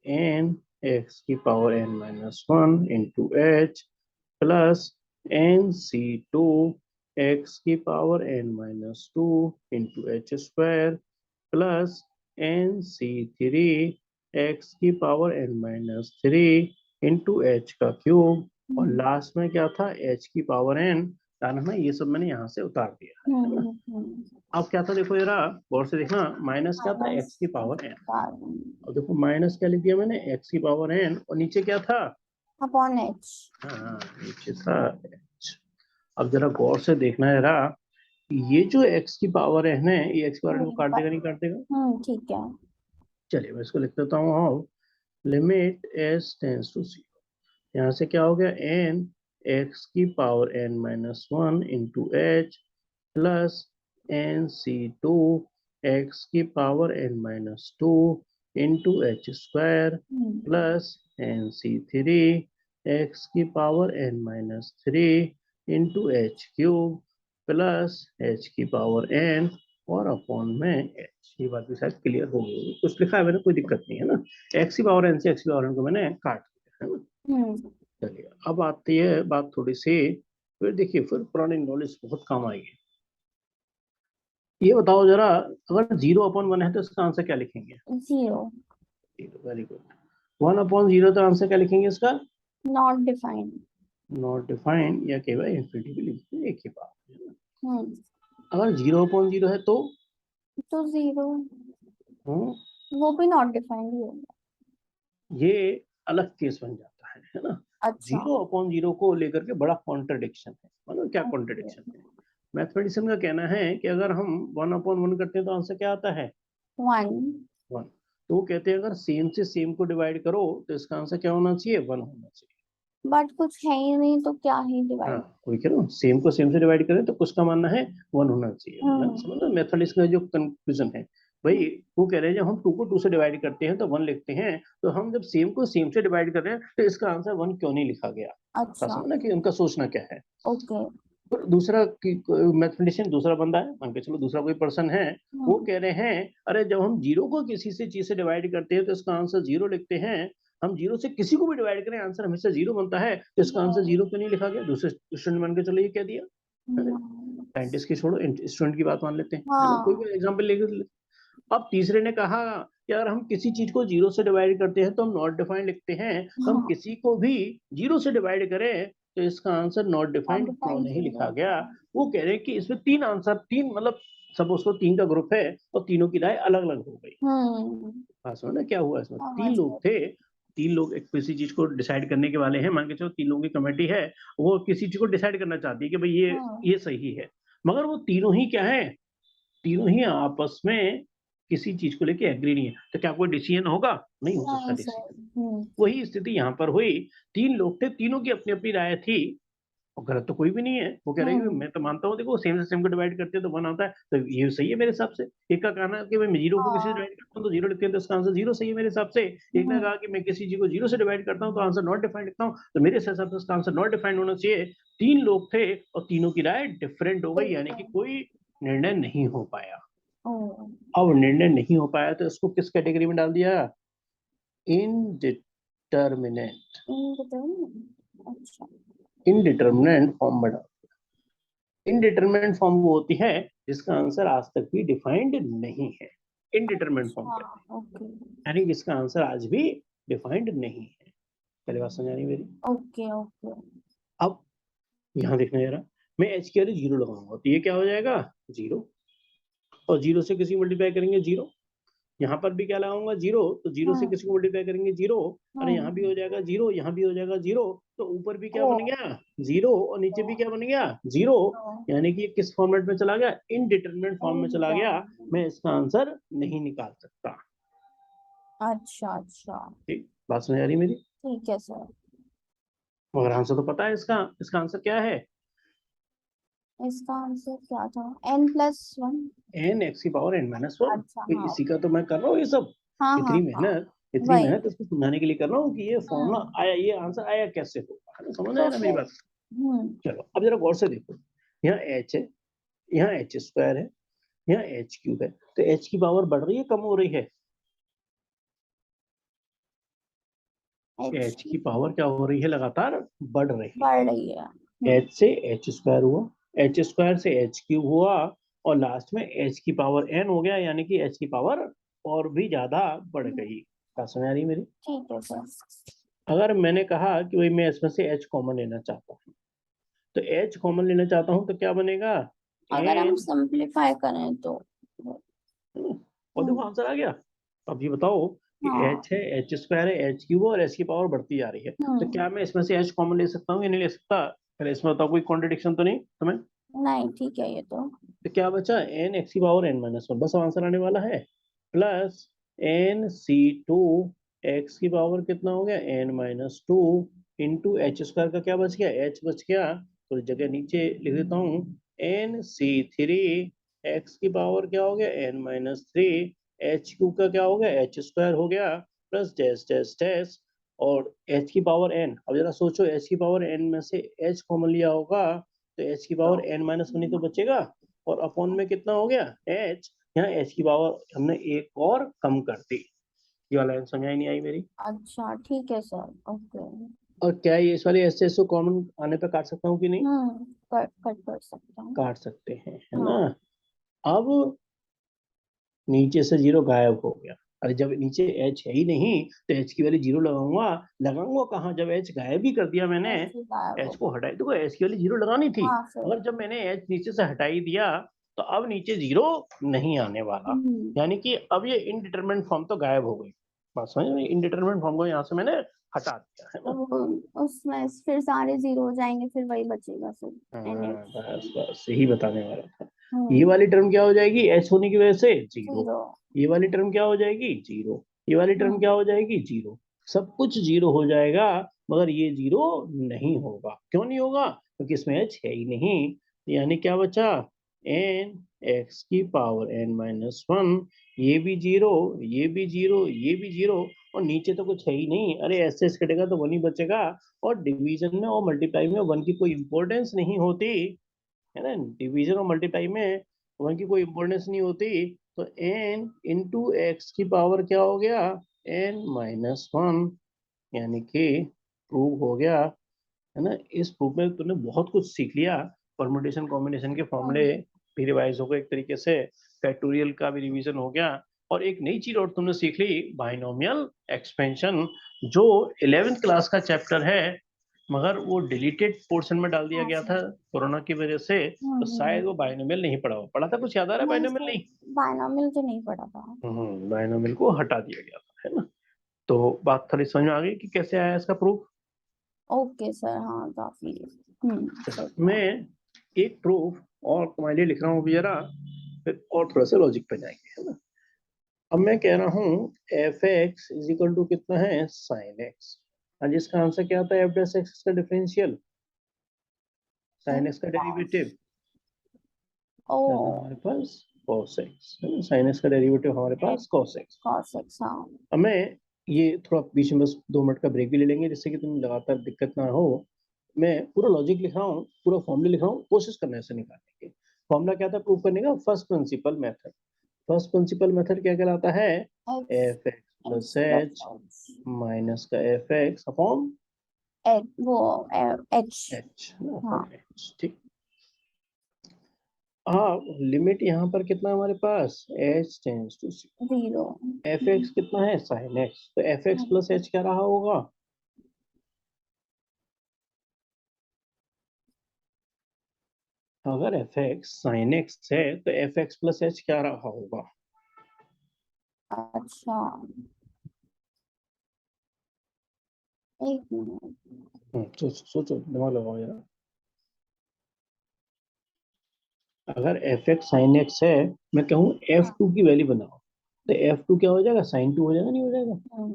n x की power n-1 into h plus NC2 x की power n-2 into h square plus NC3 x की पावर n-3 इंटू h का क्यूब और लास्ट में क्या था h की पावर n डालना ये सब मैंने यहाँ से उतार दिया है ना। अब क्या था देखो जरा गौर से देखना माइनस क्या था x की पावर n और देखो माइनस क्या लिख दिया मैंने x की पावर n और नीचे क्या था अपॉन h हाँ नीचे था h। अब जरा गौर से देखना है जरा ये जो x की पावर है ना ये x की पावर को काट देगा नहीं काट देगा। ठीक है चलिए मैं इसको लिख देता हूँ how limit s tense to 0 यहाँ से क्या हो गया n x की power n-1 into H plus NC2 x की power n-2 into h square plus NC3 x की power n-3 into H cube plus h की पावर n और अपॉन में h। ये बात भी शायद क्लियर हो गई होगी कुछ लिखा है मैंने कोई दिक्कत नहीं है ना x की पावर n से x की पावर n को मैंने काट दिया है ना। चलिए अब आती है बात थोड़ी सी फिर देखिए फिर पुरानी नॉलेज बहुत काम आएगी। ये बताओ जरा अगर 0/1 है तो इसका आंसर क्या लिखेंगे 0 वेरी गुड 1/0 तो आंसर क्या लिखेंगे इसका नॉट डिफाइंड नॉट डिफाइंड या केवल इंफिनिटी भी लिखते हैं एक ही बात है ना। अगर 0/0 है तो 0 वो भी नॉट डिफाइंड ही होगा ये अलग केस बन जाता है ना। अच्छा 0/0 को लेकर के बड़ा कॉन्ट्रडिक्शन है मतलब क्या कॉन्ट्रडिक्शन है मैथमेटिशियन का कहना है कि अगर हम 1/1 करते हैं तो आंसर क्या आता है 1 तो वो कहते हैं अगर सेम से सेम को डिवाइड करो तो इसका आंसर क्या होना चाहिए 1 होना चाहिए। बट कुछ है ही नहीं तो क्या ही हाँ डिवाइड कोई कह रहा हूँ सेम को सेम से डिवाइड करें तो कुछ का मानना है 1 होना चाहिए मतलब समझ लो मैथमेटिक्स का जो कंक्लूजन है भाई वो कह रहे हैं जब हम 2 को 2 से डिवाइड करते हैं तो 1 लिखते हैं तो हम जब सेम को सेम से डिवाइड कर रहे हैं तो इसका आंसर 1 क्यों नहीं लिखा गया। अच्छा समझना कि उनका सोचना क्या है। ओके और दूसरा मैथमेटिशियन दूसरा बंदा है मान के चलो दूसरा कोई पर्सन है वो कह रहे हैं अरे जब हम 0 को किसी से चीज से डिवाइड करते हैं तो इसका आंसर 0 लिखते हैं हम 0 से किसी को भी डिवाइड करें आंसर हमेशा 0 बनता है तो इसका आंसर 0 क्यों नहीं लिखा गया दूसरे स्टूडेंट मान के चलो ये कह दिया साइंटिस्ट की छोड़ो स्टूडेंट की बात मान लेते हैं है ना कोई भी एग्जाम्पल लेकर। अब तीसरे ने कहा कि अगर हम किसी चीज को 0 से डिवाइड करते हैं तो हम नॉट डिफाइंड लिखते हैं तो हम किसी को भी 0 से डिवाइड करें तो इसका आंसर नॉट डिफाइंड क्यों नहीं लिखा गया। वो कह रहे हैं कि इसमें 3 आंसर 3 मतलब सब उसको 3 का ग्रुप है और तीनों की राय अलग अलग हो गई। हाँ समझ क्या हुआ इसमें 3 लोग थे 3 लोग एक किसी चीज को डिसाइड करने के वाले हैं मान के चलो 3 लोगों की कमेटी है वो किसी चीज को डिसाइड करना चाहती है कि भाई ये सही है मगर वो तीनों ही क्या है तीनों ही आपस में किसी चीज को लेके एग्री नहीं है, तो क्या कोई डिसीजन होगा? नहीं हो सकता नहीं डिसीजन। सर। वही स्थिति यहाँ पर हुई, तीन लोग थे, तीनों की अपनी अपनी राय थी, और गलत तो कोई भी नहीं है। वो कह रहे हैं कि मैं तो मानता हूँ, देखो सेम से सेम को डिवाइड करते हैं तो वन आता है, तो ये सही है मेरे हिसाब से। एक का कहना है कि मैं जीरो को किसी से हाँ। डिवाइड करता हूँ तो जीरो लिखते हैं, तो इसका आंसर जीरो सही है मेरे हिसाब से। एक ने कहा कि मैं किसी चीज को जीरो से डिवाइड करता हूँ तो आंसर नॉट डिफाइंड लिखता हूँ, तो मेरे हिसाब से इसका आंसर नॉट डिफाइंड होना चाहिए। तीन लोग थे और तीनों की राय डिफरेंट हो गई, यानी कि कोई निर्णय नहीं हो पाया। अब निर्णय नहीं हो पाया तो इसको किस कैटेगरी में डाल दिया? इनडिटर्मिनेट। अच्छा। इनडिटर्मिनेट फॉर्म में डाल। इनडिटरमिनेट फॉर्म वो होती है जिसका आंसर आज तक भी डिफाइंड नहीं है, इनडिटरमिनेट फॉर्म कहते हैं, ओके यानी जिसका आंसर आज भी डिफाइंड नहीं है। पहले बात समझ आ रही मेरी? Okay okay. अब यहाँ देखना जरा, मैं एच के लिए जीरो लगाऊंगा तो ये क्या हो जाएगा? जीरो। और जीरो से किसी मल्टीप्लाई करेंगे जीरो। यहाँ पर भी क्या लगाऊंगा? जीरो। तो जीरो से किसी को मल्टीप्लाई करेंगे जीरो। अरे यहाँ भी हो जाएगा जीरो, यहाँ भी हो जाएगा जीरो, तो ऊपर भी क्या बन गया? जीरो, और नीचे भी क्या बन गया? जीरो। यानी कि ये किस फॉर्मेट में चला गया? इनडिटरमिनेट फॉर्म में चला गया। मैं इसका आंसर नहीं निकाल सकता। अच्छा अच्छा। ठीक, बात समझ आ रही मेरी? ठीक है सर। मगर आंसर तो पता है इसका। इसका आंसर क्या है? इसका आंसर क्या था? n+1। एन एक्स की पावर एन माइनस वन। अच्छा हाँ। इसी का तो मैं कर रहा हूँ ये सब। हाँ हाँ इतनी हाँ। मेहनत, इतनी वही। मेहनत इसको समझाने के लिए कर रहा हूँ कि ये फॉर्मूला आया, ये आंसर आया कैसे होगा, है ना? समझ आया तो ना मेरी फिर बात? चलो अब जरा गौर से देखो, यहाँ एच है, यहाँ एच स्क्वायर है, यहाँ एच क्यूब है, तो एच की पावर बढ़ रही है कम हो रही है? एच की पावर क्या हो रही है? लगातार बढ़ रही बढ़ है। रही है। एच से एच स्क्वायर हुआ, एच स्क्वायर से एच क्यूब हुआ, और लास्ट में एच की पावर एन हो गया, यानी कि एच की पावर और भी ज्यादा बढ़ गई। बात समझ आ रही है मेरी? ठीक है सर। अगर मैंने कहा कि भाई मैं इसमें से एच कॉमन लेना चाहता हूँ, तो एच कॉमन लेना चाहता हूँ तो क्या बनेगा? अगर हम एन। सिंप्लीफाई करें तो और देखो आंसर आ गया। अब ये बताओ कि हाँ। एच है, एच स्क्वायर है, एच क्यूब और एच की पावर बढ़ती जा रही है, तो क्या मैं इसमें से एच कॉमन ले सकता हूँ या नहीं ले सकता? पहले इसमें बताओ, कोई कॉन्ट्रडिक्शन तो नहीं तुम्हें? नहीं ठीक है ये तो। तो क्या बचा? एन एक्स की पावर एन माइनस वन, बस आंसर आने वाला है। Plus N C two x की पावर कितना हो गया? N minus two, into h square का क्या बच गया? एच बच गया। तो जगह नीचे लिख देता हूँ, एन सी थ्री एक्स की पावर क्या हो गया? N minus three, h cube का क्या हो गया? एच स्क्वायर हो गया, प्लस डैश डैश डैश, और एच की पावर एन। अब जरा सोचो, एच की पावर एन में से एच कॉमन लिया होगा तो एच की पावर एन माइनस वन ही तो बचेगा, और अपॉन में कितना हो गया? एच। यहाँ एच की पावर हमने एक और कम कर दी। ये वाला लाइन समझ नहीं आई मेरी? अच्छा ठीक है सर। ओके। और क्या ये इस वाले एस को कॉमन आने पे काट सकता हूँ कि नहीं? कट कर सकता हूँ। काट सकते हैं, है ना? हाँ। अब नीचे से जीरो गायब हो गया। अरे जब नीचे एच है ही नहीं तो एच की वैल्यू जीरो लगाऊंगा, लगाऊंगा कहाँ जब एच गायब ही कर दिया मैंने? ऐसे गायब हो एच को गया। हटाई, देखो एच की वैल्यू जीरो लगानी थी, हाँ सर। मगर जब मैंने एच नीचे से हटाई दिया तो अब नीचे जीरो नहीं आने वाला, यानी कि अब ये इनडिटरमिनेट फॉर्म तो गायब हो गई। बात समझ में? इनडिटरमिनेट फॉर्म को यहाँ से मैंने हटा दिया, है ना? उसमें फिर सारे जीरो हो जाएंगे, फिर वही बचेगा सर। NH। बस बस यही बताने वाला था। ये हम्म। वाली टर्म क्या हो जाएगी? एच होने की वजह से जीरो। जीरो। ये वाली टर्म क्या हो जाएगी? जीरो। ये वाली टर्म क्या हो जाएगी? जीरो। सब कुछ जीरो हो जाएगा, मगर ये जीरो नहीं होगा। क्यों नहीं होगा? क्योंकि इसमें एच है ही नहीं। यानी क्या बचा? एन एक्स की पावर एन माइनस वन, ये भी जीरो, ये भी जीरो, ये भी जीरो, और नीचे तो कुछ है ही नहीं। अरे ऐसे ऐसे कटेगा तो वन ही बचेगा, और डिवीजन में और मल्टीप्लाई में वन की कोई इंपॉर्टेंस नहीं होती, है ना? डिवीजन और मल्टीप्लाई में वन की कोई इंपॉर्टेंस नहीं होती। तो एन इंटू एक्स की पावर क्या हो गया? एन माइनस वन, यानी कि प्रूव हो गया, है ना? इस प्रूफ में तूने बहुत कुछ सीख लिया। परमुटेशन कॉम्बिनेशन के फॉर्मूले भी रिवाइज हो गए एक तरीके से, फैक्टोरियल का भी रिवीजन हो गया, और एक नई चीज और तुमने सीख ली, बाइनोमियल एक्सपेंशन, जो 11th क्लास का चैप्टर है, मगर वो डिलीटेड पोर्शन में डाल दिया हाँ गया सर। था कोरोना की वजह से, तो शायद वो बाइनोमियल नहीं पढ़ा हो। पढ़ा था? कुछ याद आ रहा है नहीं बाइनोमियल? सर, नहीं। बायनॉमियल तो नहीं पढ़ा था। बाइनोमियल को हटा दिया गया था, है ना? तो बात थोड़ी समझ में आ गई कि कैसे आया इसका प्रूफ? Okay sir. हाँ काफी। चलो सही था। मैं एक प्रूफ और तुम्हारे लिए लिख रहा हूँ अभी जरा, फिर और थोड़ा सा लॉजिक पे जाएंगे, है ना। अब मैं कह रहा हूँ f x is equal to कितना है साइन एक्स, और जिसका आंसर क्या आता है एफ डैश एक्स का डिफरेंशियल, साइन एक्स का डेरिवेटिव ओ हमारे पास cos x है ना, साइन एक्स का डेरिवेटिव हमारे पास cos x। cos x, हाँ। अब मैं ये थोड़ा बीच में बस 2 मिनट का ब्रेक भी ले लेंगे जिससे कि तुम्हें लगातार दिक्कत ना हो। मैं पूरा लॉजिक लिख रहा हूँ, पूरा फॉर्मूला लिख रहा हूँ, कोशिश करना है इसे निकालने की। फॉर्मूला क्या था प्रूव करने का, first principle method. First principle method क्या कहलाता है, f x plus h minus का एफ एक्स अपॉन वो h, एच, हाँ। एच, ठीक। हाँ, लिमिट यहाँ पर कितना है हमारे पास, h tends to 0। F x कितना है साइन एक्स, तो एफ एक्स प्लस एच क्या रहा होगा, अगर एफ एक्स साइन एक्स है तो एफ एक्स प्लस एच क्या रहा होगा। अच्छा, एक मिनट। सोचो दिमाग लगाओ यार। अगर एफ एक्स साइन एक्स है, मैं कहूँ एफ टू की वैल्यू बनाओ, तो एफ टू क्या हो जाएगा, साइन टू हो जाएगा, नहीं हो जाएगा। हम्म।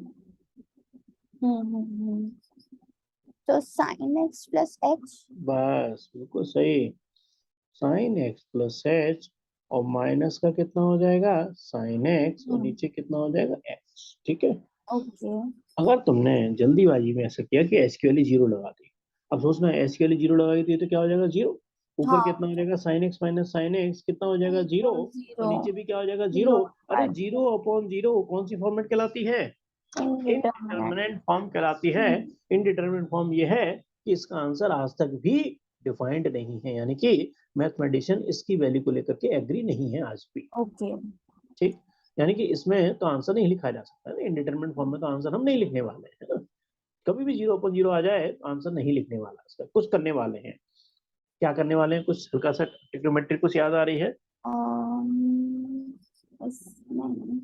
तो sin x प्लस h। बस बिल्कुल सही, साइन एक्स प्लस एच, और माइनस का कितना हो जाएगा साइन एक्स, और नीचे कितना हो जाएगा एक्स, ठीक है। ओके। अगर तुमने जल्दीबाजी में ऐसा किया कि एच की वैल्यू जीरो लगा दी, अब सोचना एच की वैल्यू जीरो लगा दी तो क्या हो जाएगा जीरो, ऊपर हाँ, कितना हो जाएगा sine x minus sine x कितना हो जाएगा जीरो, और 0 नीचे भी क्या हो जाएगा जीरो। 0 अरे जीरो अपॉन जीरो कौन सी फॉर्मेट कहलाती है, indeterminate। इनडिटरमिनेट फॉर्म कहलाती है। इनडिटरमिनेट फॉर्म ये है कि इसका आंसर आज तक भी डिफाइंड नहीं है, यानी कि मैथमेटिशियन इसकी वैल्यू को लेकर के एग्री नहीं है आज भी, ओके। ठीक। यानी कि इसमें तो आंसर नहीं लिखा जा सकता है, इनडिटरमिनेट फॉर्म में तो आंसर हम नहीं लिखने वाले हैं, है ना। कभी भी जीरो अपॉन जीरो आ जाए तो आंसर नहीं लिखने वाला, इसका कुछ करने वाले हैं। क्या करने वाले हैं, कुछ हल्का सा ट्रिग्नोमेट्री कुछ याद आ रही है। इसमें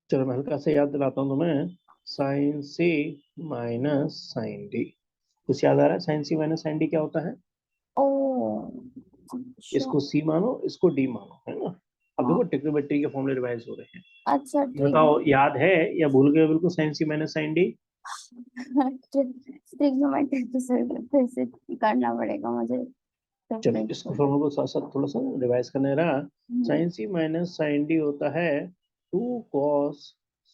चलो मैं हल्का सा याद दिलाता हूँ तुम्हें, sign C minus sine D, कुछ याद आ रहा है, sign C minus sine D क्या होता है। ओ अच्छा। इसको सी मानो, इसको डी मानो, है ना। अब हाँ, देखो ट्रिग्नोमेट्री के फॉर्मूले रिवाइज हो रहे हैं, अच्छा ठीक बताओ याद है या भूल गए बिल्कुल, sign C minus sine D. है। ट्रिग्नोमेट्री तो फिर से करना पड़ेगा मुझे। चलो इसको फॉर्मूला को साथ साथ थोड़ा सा रिवाइज करने रहा, sine C minus sine D होता है 2 cos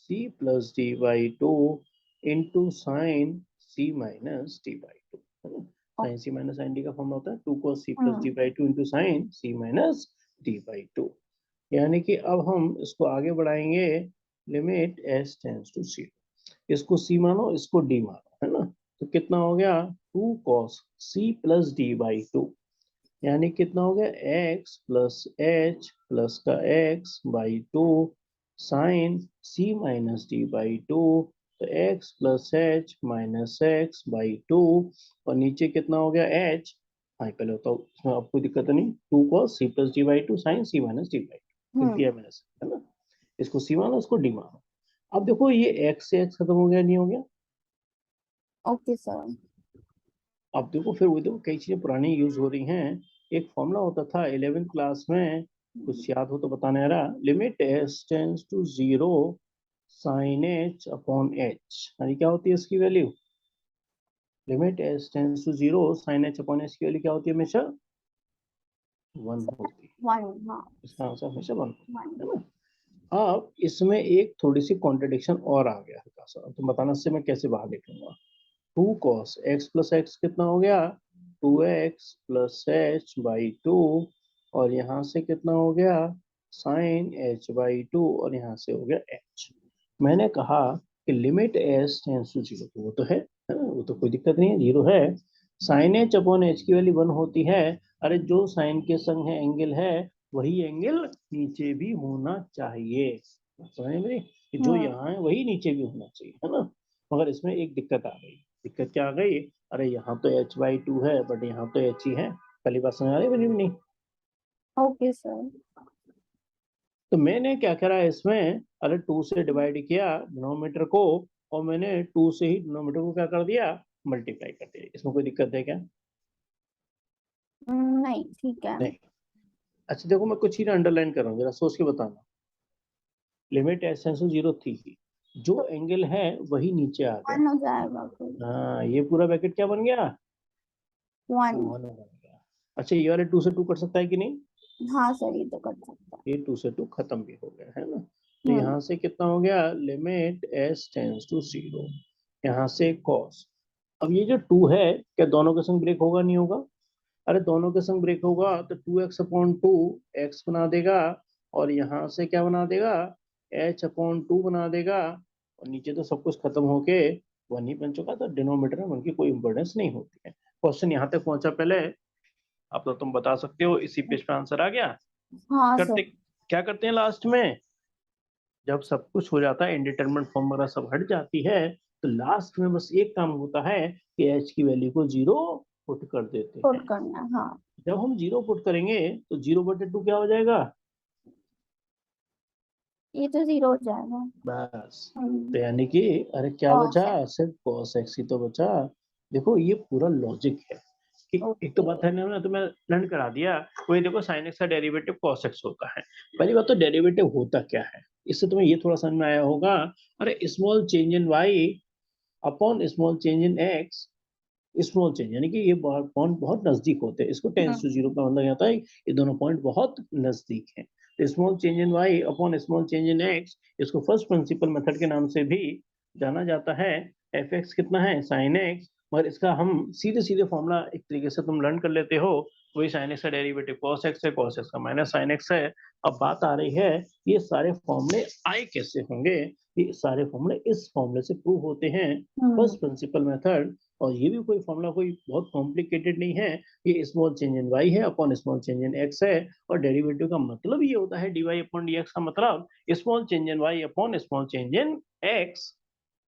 c plus d/2 into sine C minus d/2, है ना। Sine C minus sine D का फॉर्मूला होता है 2 cos c plus d/2 into sine C minus d/2। यानी कि अब हम इसको आगे बढ़ाएंगे, लिमिट s टेंड्स टू 0, इसको c मानो, इसको d मानो, है ना। तो कितना हो गया 2 cos c प्लस d/2, यानी कितना हो गया x प्लस एच प्लस का x/2 sign c minus d/2, तो x plus h minus x/2, और नीचे कितना हो गया h। हाँ पहले होता है इसमें आपको दिक्कत नहीं, 2 cos c plus d/2 sine c minus d/2 किया मैंने, है ना। इसको c मानो, इसको d मानो। अब देखो ये x से x खत्म हो गया, नहीं हो गया। Okay sir. अब देखो फिर वो देखो कई चीजें पुरानी यूज हो रही हैं। एक फॉर्मूला होता था 11th क्लास में, कुछ याद हो तो बताना यार, limit s tends to 0 sine h upon h, यानी क्या होती है इसकी value, limit s tends to 0 sine h upon h की वैल्यू क्या होती है, हमेशा 1 होती है, 1, हाँ। इसका आंसर हमेशा 1 है 1। ना। अब इसमें एक थोड़ी सी कॉन्ट्रडिक्शन और आ गया हल्का सा, तो बताना इससे मैं कैसे बाहर निकलूंगा। 2 cos x प्लस एक्स कितना हो गया 2x प्लस h/2, और यहाँ से कितना हो गया साइन h/2, और यहाँ से हो गया h। मैंने कहा कि लिमिट s टेंड्स टू 0, तो वो तो है ना, वो तो कोई दिक्कत नहीं है, जीरो है। साइन h अपॉन h की वैल्यू 1 होती है, अरे जो साइन के संग है एंगल है, वही एंगल नीचे भी होना चाहिए, समझ मेरी, कि जो यहाँ है वही नीचे भी होना चाहिए, है ना। मगर इसमें एक दिक्कत आ गई, दिक्कत क्या आ गई, अरे यहाँ तो h/2 है बट यहाँ तो h ही है, पहली बात समझ आ रही है नहीं। Okay sir. तो मैंने क्या करा इसमें, अरे 2 से डिवाइड किया डिनोमीटर को, और मैंने 2 से ही डिनोमीटर को क्या कर दिया मल्टीप्लाई करते हैं। इसमें कोई दिक्कत है क्या? नहीं, ठीक है। नहीं। अच्छा देखो, मैं कुछ चीजें अंडरलाइन कर रहा हूँ, जरा सोच के बताना। लिमिट एस टेंड्स टू 0 थी, जो एंगल है वही नीचे आ गया। 1 हो जाएगा फिर। हाँ, ये पूरा ब्रैकेट क्या बन गया? 1। 1 बन गया। अच्छा, ये वाले 2 से 2 कट सकता है कि नहीं? हाँ सर, ये तो कर सकता है। ये 2 से 2 खत्म भी हो गया है ना। तो हम्म। यहाँ से कितना हो गया? लिमिट एस टेंड्स टू 0, यहाँ से कॉस। अब ये जो 2 है, क्या दोनों के संग ब्रेक होगा नहीं होगा? अरे दोनों के संग ब्रेक होगा तो 2x/2 x बना देगा, और यहाँ से क्या बना देगा? h/2 बना देगा, और नीचे तो सब कुछ खत्म होके 1 ही बन चुका, तो डिनोमिनेटर में 1 की कोई इंपॉर्टेंस नहीं होती है। क्वेश्चन यहाँ तक पहुंचा पहले? अब तो तुम बता सकते हो, इसी पेज पे आंसर आ गया। हाँ करते सर। क्या करते हैं लास्ट में, जब सब कुछ हो जाता है, इंडिटरमिनेट फॉर्म वगैरह सब हट जाती है, तो लास्ट में बस एक काम होता है कि h की वैल्यू को 0 पुट कर देते पुट हैं। करना है, हाँ। जब हम 0 पुट करेंगे तो 0/2 क्या हो जाएगा? ये तो 0 हो जाएगा। बस। तो हम्म। यानी कि अरे क्या cos बचा? x। सिर्फ cos x ही तो बचा। देखो ये पूरा लॉजिक है कि एक तो ओके। बात है ना, तो मैं लर्न करा दिया। वही देखो, sin x का डेरिवेटिव cos x होता है। पहली बात तो डेरिवेटिव होता क्या है, इससे तुम्हें ये थोड़ा समझ में आया होगा। अरे स्मॉल चेंज इन y अपॉन स्मॉल चेंज इन x, स्मॉल चेंज यानी कि ये पॉइंट बहुत नजदीक होते हैं। इसको टेंस टू 0 का मतलब आता है ये दोनों पॉइंट बहुत नजदीक हैं। तो स्मॉल चेंज इन y अपॉन स्मॉल चेंज इन x, इसको फर्स्ट प्रिंसिपल मेथड के नाम से भी जाना जाता है। fx कितना है? sin x। मगर इसका हम सीधे सीधे फॉर्मूला एक तरीके से तुम लर्न कर लेते हो, वही sin x का डेरिवेटिव cos x है, cos x का माइनस sin x है। अब बात आ रही है, ये सारे फॉर्मूले आए कैसे होंगे? ये सारे फॉर्मूले इस फॉर्मूले से प्रूव होते हैं, फर्स्ट प्रिंसिपल मेथड। और ये भी कोई फॉर्मूला कोई बहुत कॉम्प्लिकेटेड नहीं है, ये स्मॉल चेंज इन y है अपॉन स्मॉल चेंज इन x है, और डेरिवेटिव का मतलब ये होता है dy अपॉन dx का मतलब स्मॉल चेंज इन y अपॉन स्मॉल चेंज इन x।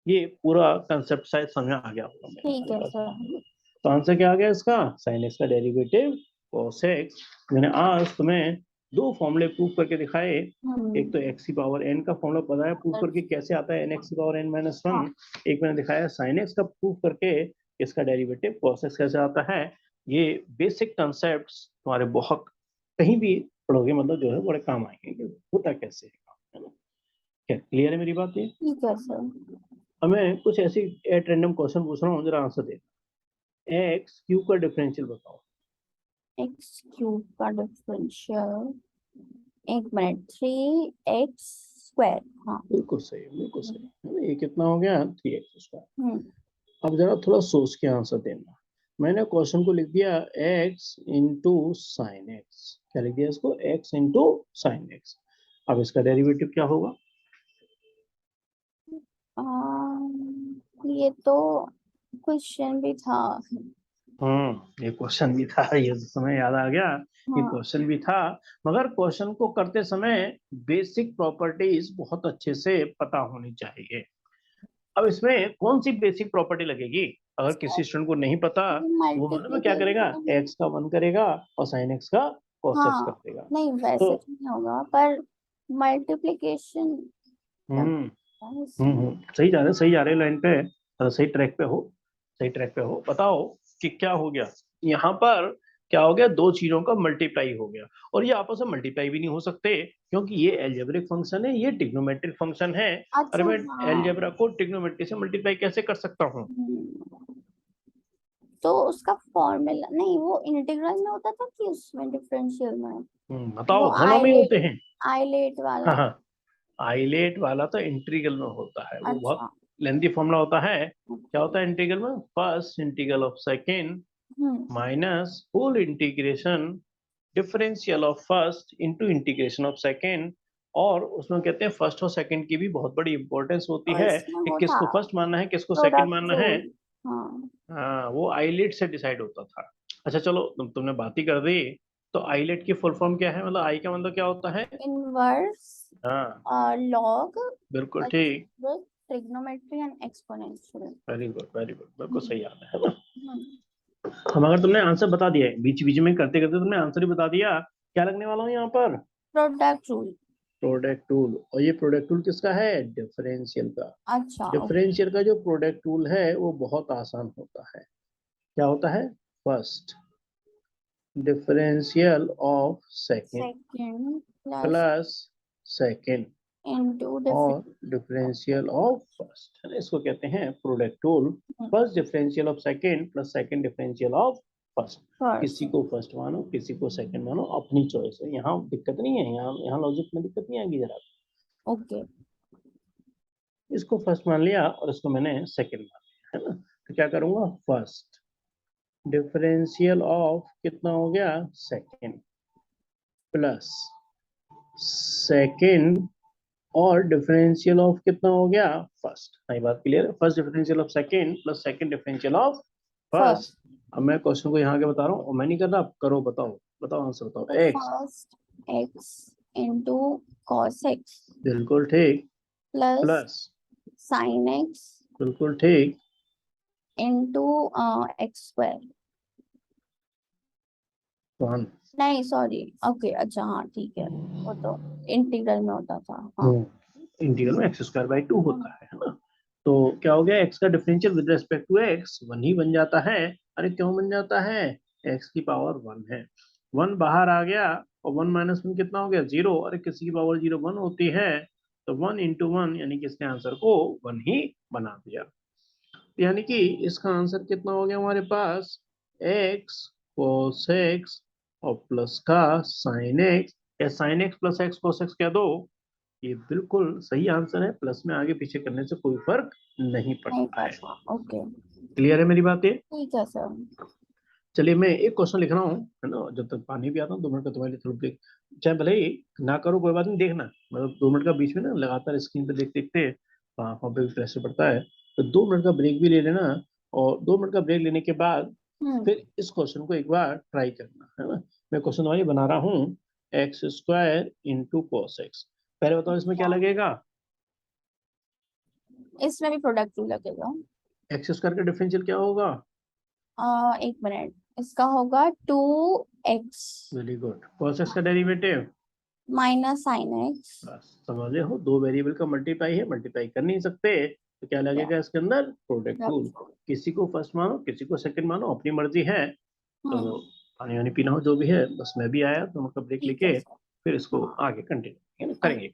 ये पूरा कंसेप्ट शायद समझ आ गया होगा मेरे ठीक है सर। ख्याल। तो आंसर क्या आ गया इसका? sin x का डेरिवेटिव cos x। मैंने आज तुम्हें 2 फॉर्मूले प्रूव करके दिखाए। एक तो x की पावर n का फॉर्मूला बताया प्रूव करके कैसे आता है, nx की पावर n-1। हाँ। एक मैंने दिखाया sin x का प्रूव करके इसका डेरिवेटिव cos x कैसे आता है। ये बेसिक कंसेप्ट्स तुम्हारे बहुत कहीं भी पढ़ोगे, मतलब जो है बड़े काम आएंगे कि होता कैसे है ना। क्या क्लियर है मेरी बात? ये ठीक है सर। अब मैं कुछ ऐसी एट रैंडम क्वेश्चन पूछ रहा हूँ, जरा आंसर दे। एक्स क्यूब का डिफरेंशियल बताओ। एक्स क्यूब का डिफरेंशियल, 1 मिनट, 3x²। हाँ। बिल्कुल सही, बिल्कुल सही है ना। ये कितना हो गया? 3x²। हम्म। अब जरा थोड़ा सोच के आंसर देना। मैंने क्वेश्चन को लिख दिया x इंटू साइन एक्स। क्या लिख दिया इसको? x into sine x. अब इसका डेरिवेटिव क्या होगा? ये तो क्वेश्चन भी था। ये क्वेश्चन भी था, ये तो समय याद आ गया। ये हाँ। क्वेश्चन भी था, मगर क्वेश्चन को करते समय बेसिक प्रॉपर्टीज बहुत अच्छे से पता होनी चाहिए। अब इसमें कौन सी बेसिक प्रॉपर्टी लगेगी? अगर किसी स्टूडेंट को नहीं पता, वो मालूम है क्या करेगा? मल्टीप्लिकेशन। एक्स का 1 करेगा और साइन एक्स का कॉस एक्स कर हाँ। देगा। नहीं, तो वैसे तो नहीं होगा, पर मल्टीप्लिकेशन हम्म इसमें। सही जा रहे, सही जा रहे लाइन पे, सही ट्रैक पे हो, सही ट्रैक पे हो। बताओ कि क्या हो गया यहाँ पर? क्या हो गया? 2 चीजों का मल्टीप्लाई हो गया, और ये आपस में मल्टीप्लाई भी नहीं हो सकते, क्योंकि ये एलजेब्रिक फंक्शन है, ये ट्रिग्नोमेट्रिक फंक्शन है। अरे अच्छा, मैं हाँ। एलजेब्रा को ट्रिग्नोमेट्री से मल्टीप्लाई कैसे कर सकता हूँ? तो उसका फॉर्मूला नहीं, वो इंटीग्रल में होता था कि उसमें डिफरेंशियल में? वो बताओ, दोनों में ही होते हैं। आइलेट हाँ वाला। हाँ, आइलेट वाला तो इंटीग्रल में होता है, वो बहुत अच्छा। लेंथी फॉर्मूला होता है। क्या ओके। होता है इंटीग्रल में? First integral of second hmm. Minus whole integration differential of first into integration of second. और उसमें कहते हैं फर्स्ट और सेकंड की भी बहुत बड़ी इंपॉर्टेंस होती और है इसमें कि वो था, किसको फर्स्ट मानना है, किसको सेकंड प्रोडक्ट मानना है। रूल। हाँ। हाँ, वो आईलेट से डिसाइड होता था। अच्छा चलो, तुमने बात ही कर दी, तो आईलेट की फुल फॉर्म क्या है? मतलब आई का मतलब क्या होता है? इनवर्स हाँ, लॉग बिल्कुल ठीक। Trigonometry and exponential. Very good, very good, बिल्कुल सही याद है ना। हम अगर तुमने आंसर बता दिया है, बीच बीच में करते करते तुमने आंसर ही बता दिया, क्या लगने वाला हूँ यहाँ पर? Product rule. प्रोडक्ट टूल, और ये प्रोडक्ट टूल किसका है? डिफरेंशियल का। अच्छा डिफरेंशियल का जो प्रोडक्ट टूल है वो बहुत आसान होता है। क्या होता है? First differential of second second plus plus second into और डिफरेंट डिफरेंशियल ऑफ फर्स्ट, है ना? इसको कहते हैं product tool. First differential of second plus second differential of first. First. किसी को फर्स्ट मानो, किसी को सेकंड मानो, अपनी चॉइस है। यहाँ दिक्कत नहीं है, यहाँ लॉजिक में दिक्कत नहीं आएगी जरा। ओके इसको फर्स्ट मान लिया और इसको मैंने सेकंड मान लिया, है ना? तो क्या करूंगा? फर्स्ट डिफरेंशियल ऑफ कितना हो गया? सेकंड प्लस सेकंड और डिफरेंशियल ऑफ कितना हो गया? फर्स्ट। ये बात क्लियर है? First differential of second plus second differential of first. First. अब मैं क्वेश्चन को यहाँ के बता रहा हूँ और मैं नहीं कर रहा, आप करो, बताओ बताओ आंसर बताओ। तो x, first x into cos x बिल्कुल ठीक, प्लस प्लस, साइन एक्स बिल्कुल ठीक, इनटू एक्स स्क्वायर। वन। नहीं सॉरी, ओके अच्छा हाँ ठीक है, वो तो इंटीग्रल में होता था हाँ। इंटीग्रल में एक्स स्क्वायर बाई टू होता है ना? तो क्या हो गया? एक्स का differential with respect to x one ही बन जाता है। अरे क्यों बन जाता है? एक्स की पावर वन है, वन बाहर आ गया और वन माइनस वन कितना हो गया? जीरो। अरे किसी की पावर जीरो वन होती है, तो वन इंटू वन, यानी कि इसने आंसर को वन ही बना दिया। यानी कि इसका आंसर कितना हो गया हमारे पास? एक्स कोस एक्स और प्लस का साइन एक्स, या sine x plus x cos x कह दो। ये बिल्कुल सही आंसर है, प्लस में आगे पीछे करने से कोई फर्क नहीं नहीं पड़ता है। पता, ओके क्लियर है मेरी बात ये? ठीक है सर। चलिए मैं एक क्वेश्चन लिख रहा हूँ, है ना? जब तक पानी भी आता हूँ 2 मिनट का तुम्हारे लिए थोड़ी ब्रेक, चाहे भले ही ना करो कोई बात नहीं, देखना मतलब 2 मिनट का बीच में ना लगातार स्क्रीन पे देखते देखते आंखों पे भी प्रेशर पड़ता है, तो 2 मिनट का ब्रेक भी ले लेना। और 2 मिनट का ब्रेक लेने के बाद हम्म। फिर इस क्वेश्चन को एक बार ट्राई करना, है ना? मैं क्वेश्चन तुम्हारी बना रहा हूँ, x square into cos x. पहले बताओ इसमें क्या अच्छा लगेगा? इसमें भी प्रोडक्ट टू लगेगा। एक्स स्क्वायर का डिफरेंशियल क्या होगा? एक मिनट, इसका होगा two x very good. Cos x का डेरिवेटिव? Minus sine x. बस समझे हो, दो वेरिएबल का मल्टीप्लाई है, मल्टीप्लाई कर नहीं सकते, तो क्या ठीक है। लगेगा इसके अंदर? Product tool. रख- किसी को फर्स्ट मानो, किसी को सेकंड मानो, अपनी मर्जी है। तो हम्म। पानी वानी पीना हो जो भी है, बस मैं भी आया दोनों का ब्रेक ठीक है लेके, सर। फिर इसको हाँ आगे कंटिन्यू ओके। करेंगे।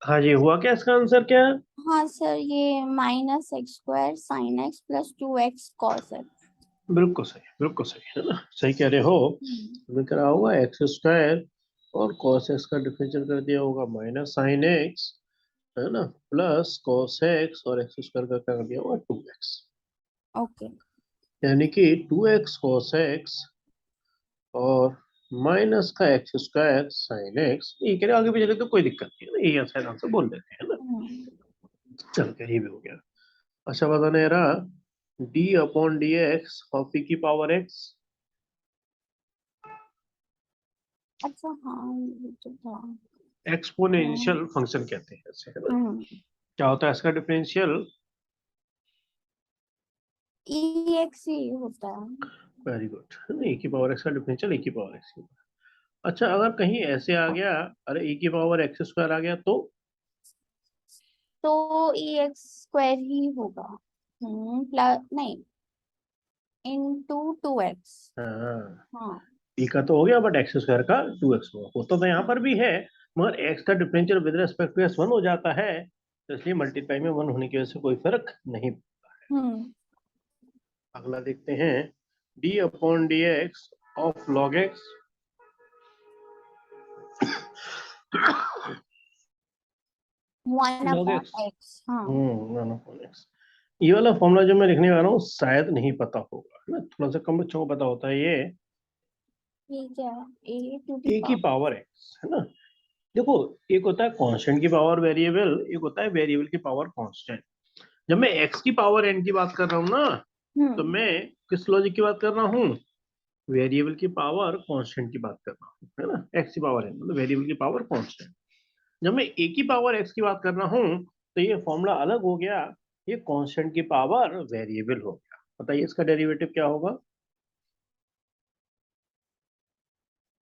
हाँ जी, हुआ क्या? इसका आंसर क्या है? हाँ सर, ये -x² sin x plus 2x cos x। बिल्कुल सही, बिल्कुल सही, है ना? सही कह रहे हो। हमने करा होगा x² और cos x का डिफरेंशियल कर दिया होगा -sin x, है ना, प्लस cos x, और x² का क्या कर दिया होगा 2x। ओके। यानी कि 2x cos x और माइनस का x² sin x। ये कह रहे आगे भी चले तो कोई दिक्कत नहीं है ना, ये आंसर आंसर बोल देते हैं ना। चल के ये भी हो गया। अच्छा बताना यार, d/dx ऑफ e की पावर x। अच्छा हाँ, ये तो था। एक्सपोनेंशियल फंक्शन कहते हैं इसे, है ना? हम्म क्या होता है इसका डिफरेंशियल? ex ही होता है। वेरी गुड, है ना? e की पावर x का डिफरेंशियल e की पावर x। अच्छा, अगर कहीं ऐसे आ गया, अरे e की पावर x² आ गया तो? तो ex² ही होगा। प्लस नहीं, into 2x। हाँ, हाँ। e का तो हो गया, बट x² का 2x हुआ, होता तो यहाँ पर भी है, मगर x का differential with respect to s 1 हो जाता है, तो इसलिए मल्टीप्लाई में 1 होने की वजह से कोई फर्क नहीं। हम्म अगला देखते हैं, d/dx of log x। 1 log upon x। x। हाँ 1/x। ये वाला फॉर्मूला जो मैं लिखने वाला हूँ शायद नहीं पता होगा, है ना? थोड़ा सा कम बच्चों को पता होता है ये। ठीक है, a टू द ए की पावर। पावर x, है ना? देखो, एक होता है कांस्टेंट की पावर वेरिएबल, एक होता है वेरिएबल की पावर कांस्टेंट। जब मैं x की पावर n की बात कर रहा हूँ ना, तो हम्म मैं किस लॉजिक की बात कर रहा हूँ? वेरिएबल की पावर कांस्टेंट की बात कर रहा हूँ, है ना? x की पावर n मतलब वेरिएबल की पावर कांस्टेंट। जब मैं a की पावर x की बात कर रहा हूँ, तो ये फॉर्मूला अलग हो गया, ये कांस्टेंट की पावर वेरिएबल हो गया। बताइए इसका डेरिवेटिव क्या होगा?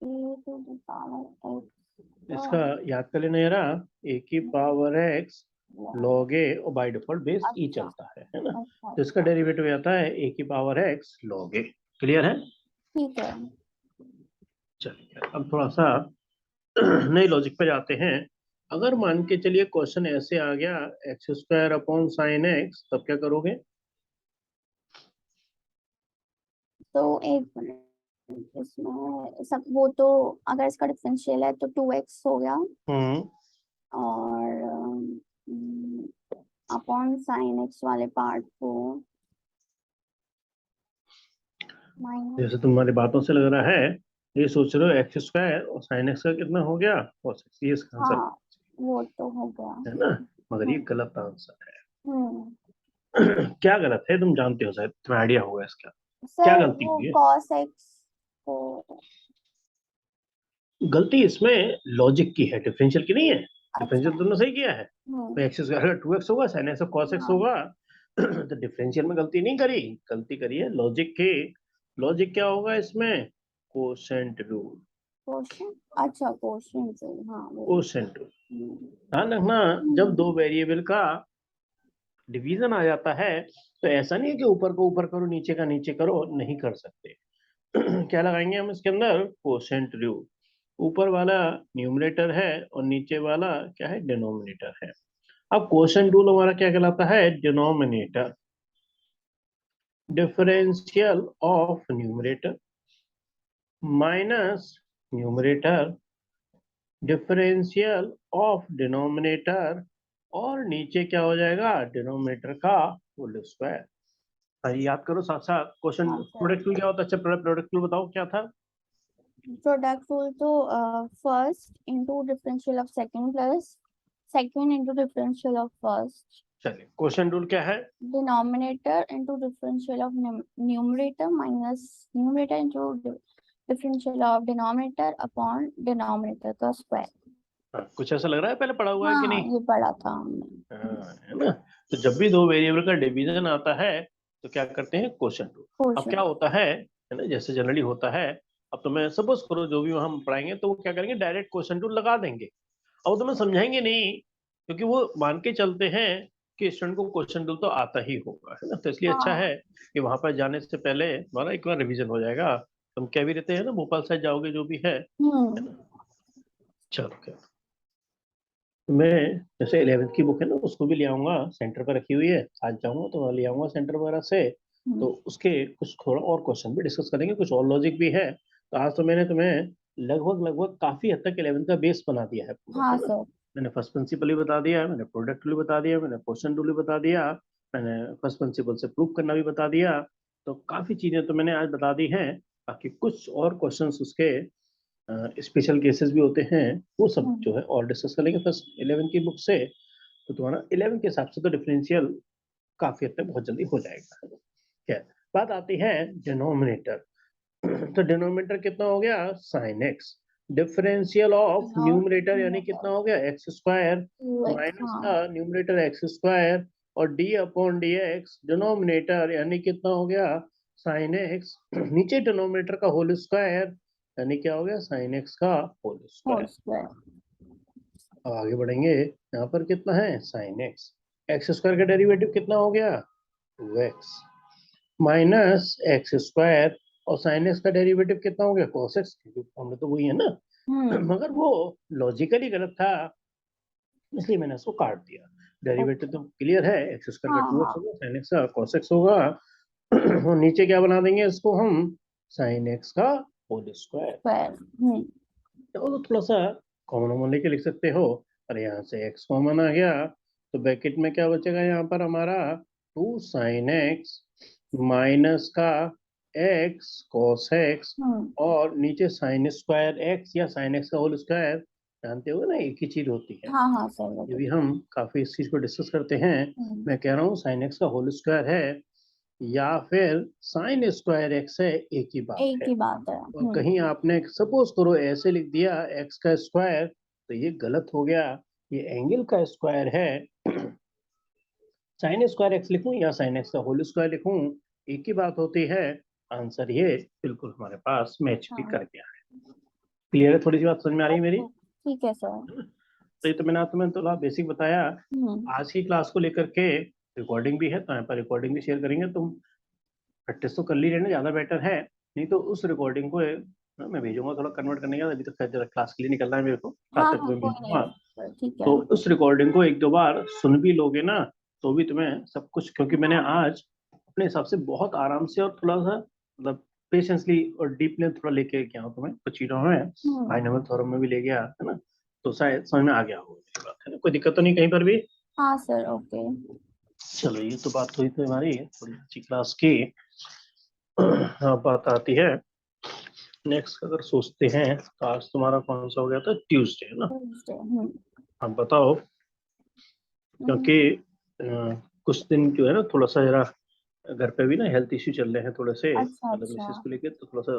a टू द पावर इसका x। याद कर लेना यारा, ए की पावर x log a, और बाय डिफॉल्ट बेस ई अच्छा चलता है ना? अच्छा तो इसका अच्छा। डेरिवेटिव आता है ए की power x log a। Clear है? ठीक है। चलिए अब थोड़ा सा नए लॉजिक पे जाते हैं। अगर मान के चलिए क्वेश्चन ऐसे आ गया, x² अपॉन sin x, तब क्या करोगे? तो एक मिनट, इसमें सब वो तो, अगर इसका डिफरेंशियल है तो 2x हो गया, हम्म और अपॉन साइन x वाले पार्ट को माइनस। जैसे तुम्हारी बातों से लग रहा है, ये सोच रहे हो x² और sin x का कितना हो गया cos x, ये इसका आंसर हाँ, वो तो हो गया। है ना? मगर ये हम्म गलत आंसर हम्म है। क्या गलत है तुम जानते हो, शायद तुम्हें आइडिया होगा इसका। क्या सर, गलती वो हुई है? cos x को। गलती इसमें लॉजिक की है, डिफरेंशियल की नहीं है। अच्छा। डिफरेंशियल तुमने सही किया है, तो हम्म x² 2x होगा, sin x cos x हाँ, होगा। तो डिफरेंशियल में गलती नहीं करी, गलती करी है लॉजिक की। लॉजिक क्या होगा इसमें? Quotient rule. क्वेश्चन। अच्छा, क्वेश्चन से, हाँ वो। कोसेंट रूल, हम्म ध्यान रखना। जब हम्म, दो वेरिएबल का डिवीजन आ जाता है, तो ऐसा नहीं है कि ऊपर को ऊपर करो नीचे का नीचे करो, नहीं कर सकते। क्या लगाएंगे हम इसके अंदर? Quotient rule. ऊपर वाला न्यूमरेटर है और नीचे वाला क्या है? डिनोमिनेटर है। अब कोसेंट रूल हमारा क्या कहलाता है? Denominator differential of numerator minus numerator differential of denominator, और नीचे क्या हो जाएगा? डिनोमिनेटर का होल स्क्वायर। अरे याद करो साथ साथ, क्वेश्चन हाँ सर। प्रोडक्ट रूल क्या होता है? अच्छा, प्रोडक्ट रूल बताओ क्या था? प्रोडक्ट रूल तो first into differential of second plus second into differential of first, चलिए, क्वेश्चन रूल क्या है? Denominator into differential of numerator minus numerator into differential of denominator upon denominator का स्क्वायर। हाँ, कुछ ऐसा लग रहा है पहले पढ़ा हुआ है कि हाँ, नहीं? ये पढ़ा था हमने। हाँ, है ना? तो जब भी दो वेरिएबल का डिवीजन आता है, तो क्या करते हैं? Quotient rule. अब क्वेश्चन। क्या होता है ना, जैसे जनरली होता है, अब तो मैं सपोज करो जो भी हम पढ़ाएंगे तो वो क्या करेंगे, डायरेक्ट क्वोशंट रूल लगा देंगे। अब वो तो मैं समझाएंगे नहीं, क्योंकि वो मान के चलते हैं कि स्टूडेंट को क्वेश्चन रूल तो आता ही होगा, है ना? तो इसलिए अच्छा हाँ। है कि वहां पर जाने से पहले हमारा एक बार रिवीजन हो जाएगा। तुम क्या भी रहते हैं ना, भोपाल साइड जाओगे जो भी है हम्म ना? चलो क्या, मैं जैसे 11th की बुक है ना उसको भी ले आऊंगा, सेंटर पर रखी हुई है, आज जाऊंगा तो ले आऊंगा सेंटर वगैरह से, तो उसके कुछ थोड़ा और क्वेश्चन भी डिस्कस करेंगे, कुछ और लॉजिक भी है। तो आज तो मैंने तुम्हें लगभग लगभग काफी हद तक 11th का बेस बना दिया है पूरा, हाँ है ना। सर। मैंने फर्स्ट प्रिंसिपल ही बता दिया, मैंने प्रोडक्ट रूल बता दिया, मैंने क्वेश्चन रूल बता दिया, मैंने फर्स्ट प्रिंसिपल से प्रूव करना भी बता दिया। तो काफी चीजें तो मैंने आज बता दी हैं। बाकी कुछ और क्वेश्चंस उसके स्पेशल केसेस भी होते हैं, वो सब जो है और डिस्कस करेंगे फर्स्ट 11 की बुक से। तो तुम्हारा 11 के हिसाब से तो डिफरेंशियल काफी हद तक बहुत जल्दी हो जाएगा। क्या बात आती है डिनोमिनेटर। तो डिनोमिनेटर कितना हो गया, sine x. Differential of numerator यानी कितना हो गया, एक्स स्क्वायर माइनस का न्यूमरेटर एक्स स्क्वायर और D upon D x. Denominator यानी कितना हो गया, साइन एक्स। नीचे डिनोमिनेटर का होल स्क्वायर यानी क्या हो गया, साइन एक्स का होल स्क्वायर। अब आगे बढ़ेंगे, यहाँ पर कितना है, साइन एक्स। एक्स स्क्वायर का डेरिवेटिव कितना हो गया, 2x माइनस एक्स स्क्वायर, और साइन एक्स का डेरिवेटिव कितना हो गया, cos x, क्योंकि फॉर्मूला तो वही है ना। मगर वो लॉजिकली गलत था, इसलिए मैंने इसको काट दिया। डेरिवेटिव तो क्लियर है, एक्स स्क्वायर का 2x होगा, साइन एक्स का cos x होगा। और नीचे क्या बना देंगे इसको हम, साइन एक्स का होल स्क्वायर। तो थोड़ा सा कॉमन कॉमन लेके लिख सकते हो। और यहाँ से x कॉमन आ गया, तो ब्रैकेट में क्या बचेगा यहाँ पर हमारा, 2 साइन एक्स माइनस का x cos x, और नीचे साइन स्क्वायर x या साइन x का होल स्क्वायर, जानते हो ना एक ही चीज होती है। हाँ हाँ सर। ये भी हम काफी इस चीज को डिस्कस करते हैं। मैं कह रहा हूँ साइन x का होल स्क्वायर है या फिर साइन स्क्वायर x है, एक ही बात एक है। ही बात है। और कहीं आपने सपोज करो ऐसे लिख दिया x का स्क्वायर, तो ये गलत हो गया, ये एंगल का स्क्वायर है। साइन स्क्वायर एक्स लिखूं या साइन एक्स का होल स्क्वायर लिखूं, एक ही बात होती है। आंसर ये बिल्कुल हमारे पास मैच भी कर गया है। क्लियर है, थोड़ी सी बात समझ में आ रही है मेरी। ठीक है सर। तो ये तो मैंने तुम्हें थोड़ा बेसिक बताया। आज की क्लास को लेकर के रिकॉर्डिंग भी है, तो यहाँ पर रिकॉर्डिंग भी शेयर करेंगे। तुम प्रैक्टिस तो कर ली रहना, ज्यादा बेटर है। नहीं तो उस रिकॉर्डिंग को मैं भेजूंगा थोड़ा कन्वर्ट करने का, अभी तो खैर क्लास के लिए निकलना है मेरे को, क्लास तक मैं भेजूंगा। ठीक है। तो उस रिकॉर्डिंग को एक दो बार सुन भी लोगे ना, तो भी तुम्हें सब कुछ, क्योंकि मैंने आज अपने हिसाब से बहुत आराम से और थोड़ा सा मतलब पेशेंसली और डीपली थोड़ा लेके गया हूँ तुम्हें कुछ चीजों में, बाइनोमियल थ्योरम में भी ले गया है ना। तो शायद समझ में आ गया होगा मेरी बात, है ना, कोई दिक्कत तो नहीं कहीं पर भी। हाँ सर। ओके। चलो ये तो बात हुई तो हमारी थोड़ी अच्छी क्लास की। हाँ बात आती है नेक्स्ट, अगर सोचते हैं तो आज तुम्हारा कौन सा हो गया था, ट्यूसडे है ना। आप बताओ, क्योंकि कुछ दिन जो है ना थोड़ा सा जरा घर पे भी ना हेल्थ इश्यू चल रहे हैं थोड़े से, मतलब इस चीज को लेके, तो थोड़ा सा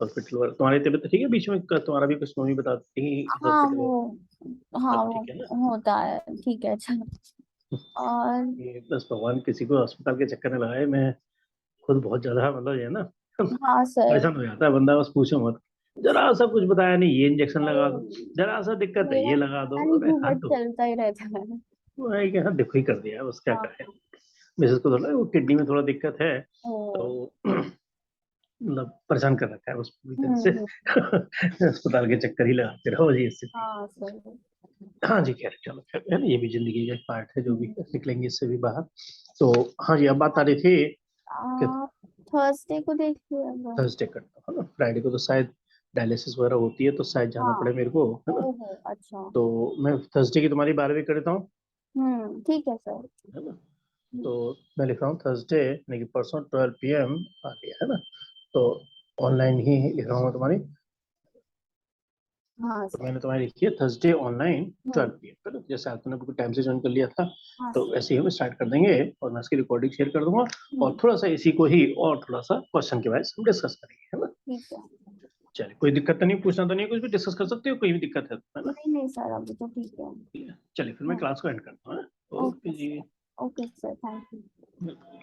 हॉस्पिटल वगैरह। तुम्हारी तबीयत ठीक है, बीच में तुम्हारा भी कुछ मम्मी बताती थी हाँ हॉस्पिटल, हाँ सब वो ठीक है ना। होता है। ठीक है चलो। और ये बस भगवान किसी को अस्पताल के चक्कर में लगाए, मैं खुद बहुत ज्यादा मतलब ये है ना हाँ सर। परेशान हो जाता है बंदा, बस पूछो मत। जरा सा कुछ बताया नहीं, ये इंजेक्शन लगा दो, जरा सा दिक्कत है मेरा ये लगा दो, अरे अनुभव हद हो। चलता ही रहता है। वही क्या देखो ही कर दिया, बस क्या हाँ। करें। मिसेस को थोड़ा वो किडनी में थोड़ा दिक्कत है, ओ। तो मतलब परेशान कर रखा है बस पूरी तरह से हम्म। अस्पताल के चक्कर ही लगाते रहो जी इससे। हाँ सर। हाँ जी खैर चलो, खैर है ना, ये भी जिंदगी का एक पार्ट है, जो भी निकलेंगे इससे भी बाहर। तो हाँ जी, अब बात आ रही थी कि थर्सडे को देखिए अगर। थर्सडे करता हूँ ना, फ्राइडे को तो शायद डायलिसिस वगैरह होती है, तो शायद जाना हाँ। पड़े मेरे को, है ना। ओहो अच्छा। तो मैं थर्सडे की तुम्हारी 12वीं कर देता हूँ, ठीक है सर। है ना। तो मैं लिख रहा हूँ थर्सडे यानी कि परसों 12 PM आ गया, है ना। तो ऑनलाइन ही लिख रहा हूँ मैं तुम्हारी। हाँ तो सर। मैंने तुम्हारी लिखी है थर्सडे ऑनलाइन 12 PM, है ना। जैसे आज तुमने बिल्कुल टाइम से ज्वाइन कर लिया था, हाँ तो सर। वैसे ही हम स्टार्ट कर देंगे, और मैं इसकी रिकॉर्डिंग शेयर कर दूंगा। और थोड़ा सा इसी को ही और थोड़ा सा क्वेश्चन के बारे में हम डिस्कस करेंगे, है ना। ठीक है। चलिए, कोई दिक्कत तो नहीं, पूछना तो नहीं, कुछ भी डिस्कस कर सकते हो, कोई भी दिक्कत है ना। नहीं नहीं सर अभी तो ठीक है। चलिए फिर मैं क्लास को एंड करता हूँ, ओके ओके जी। Sir. Okay sir thank you. बिल्कुल।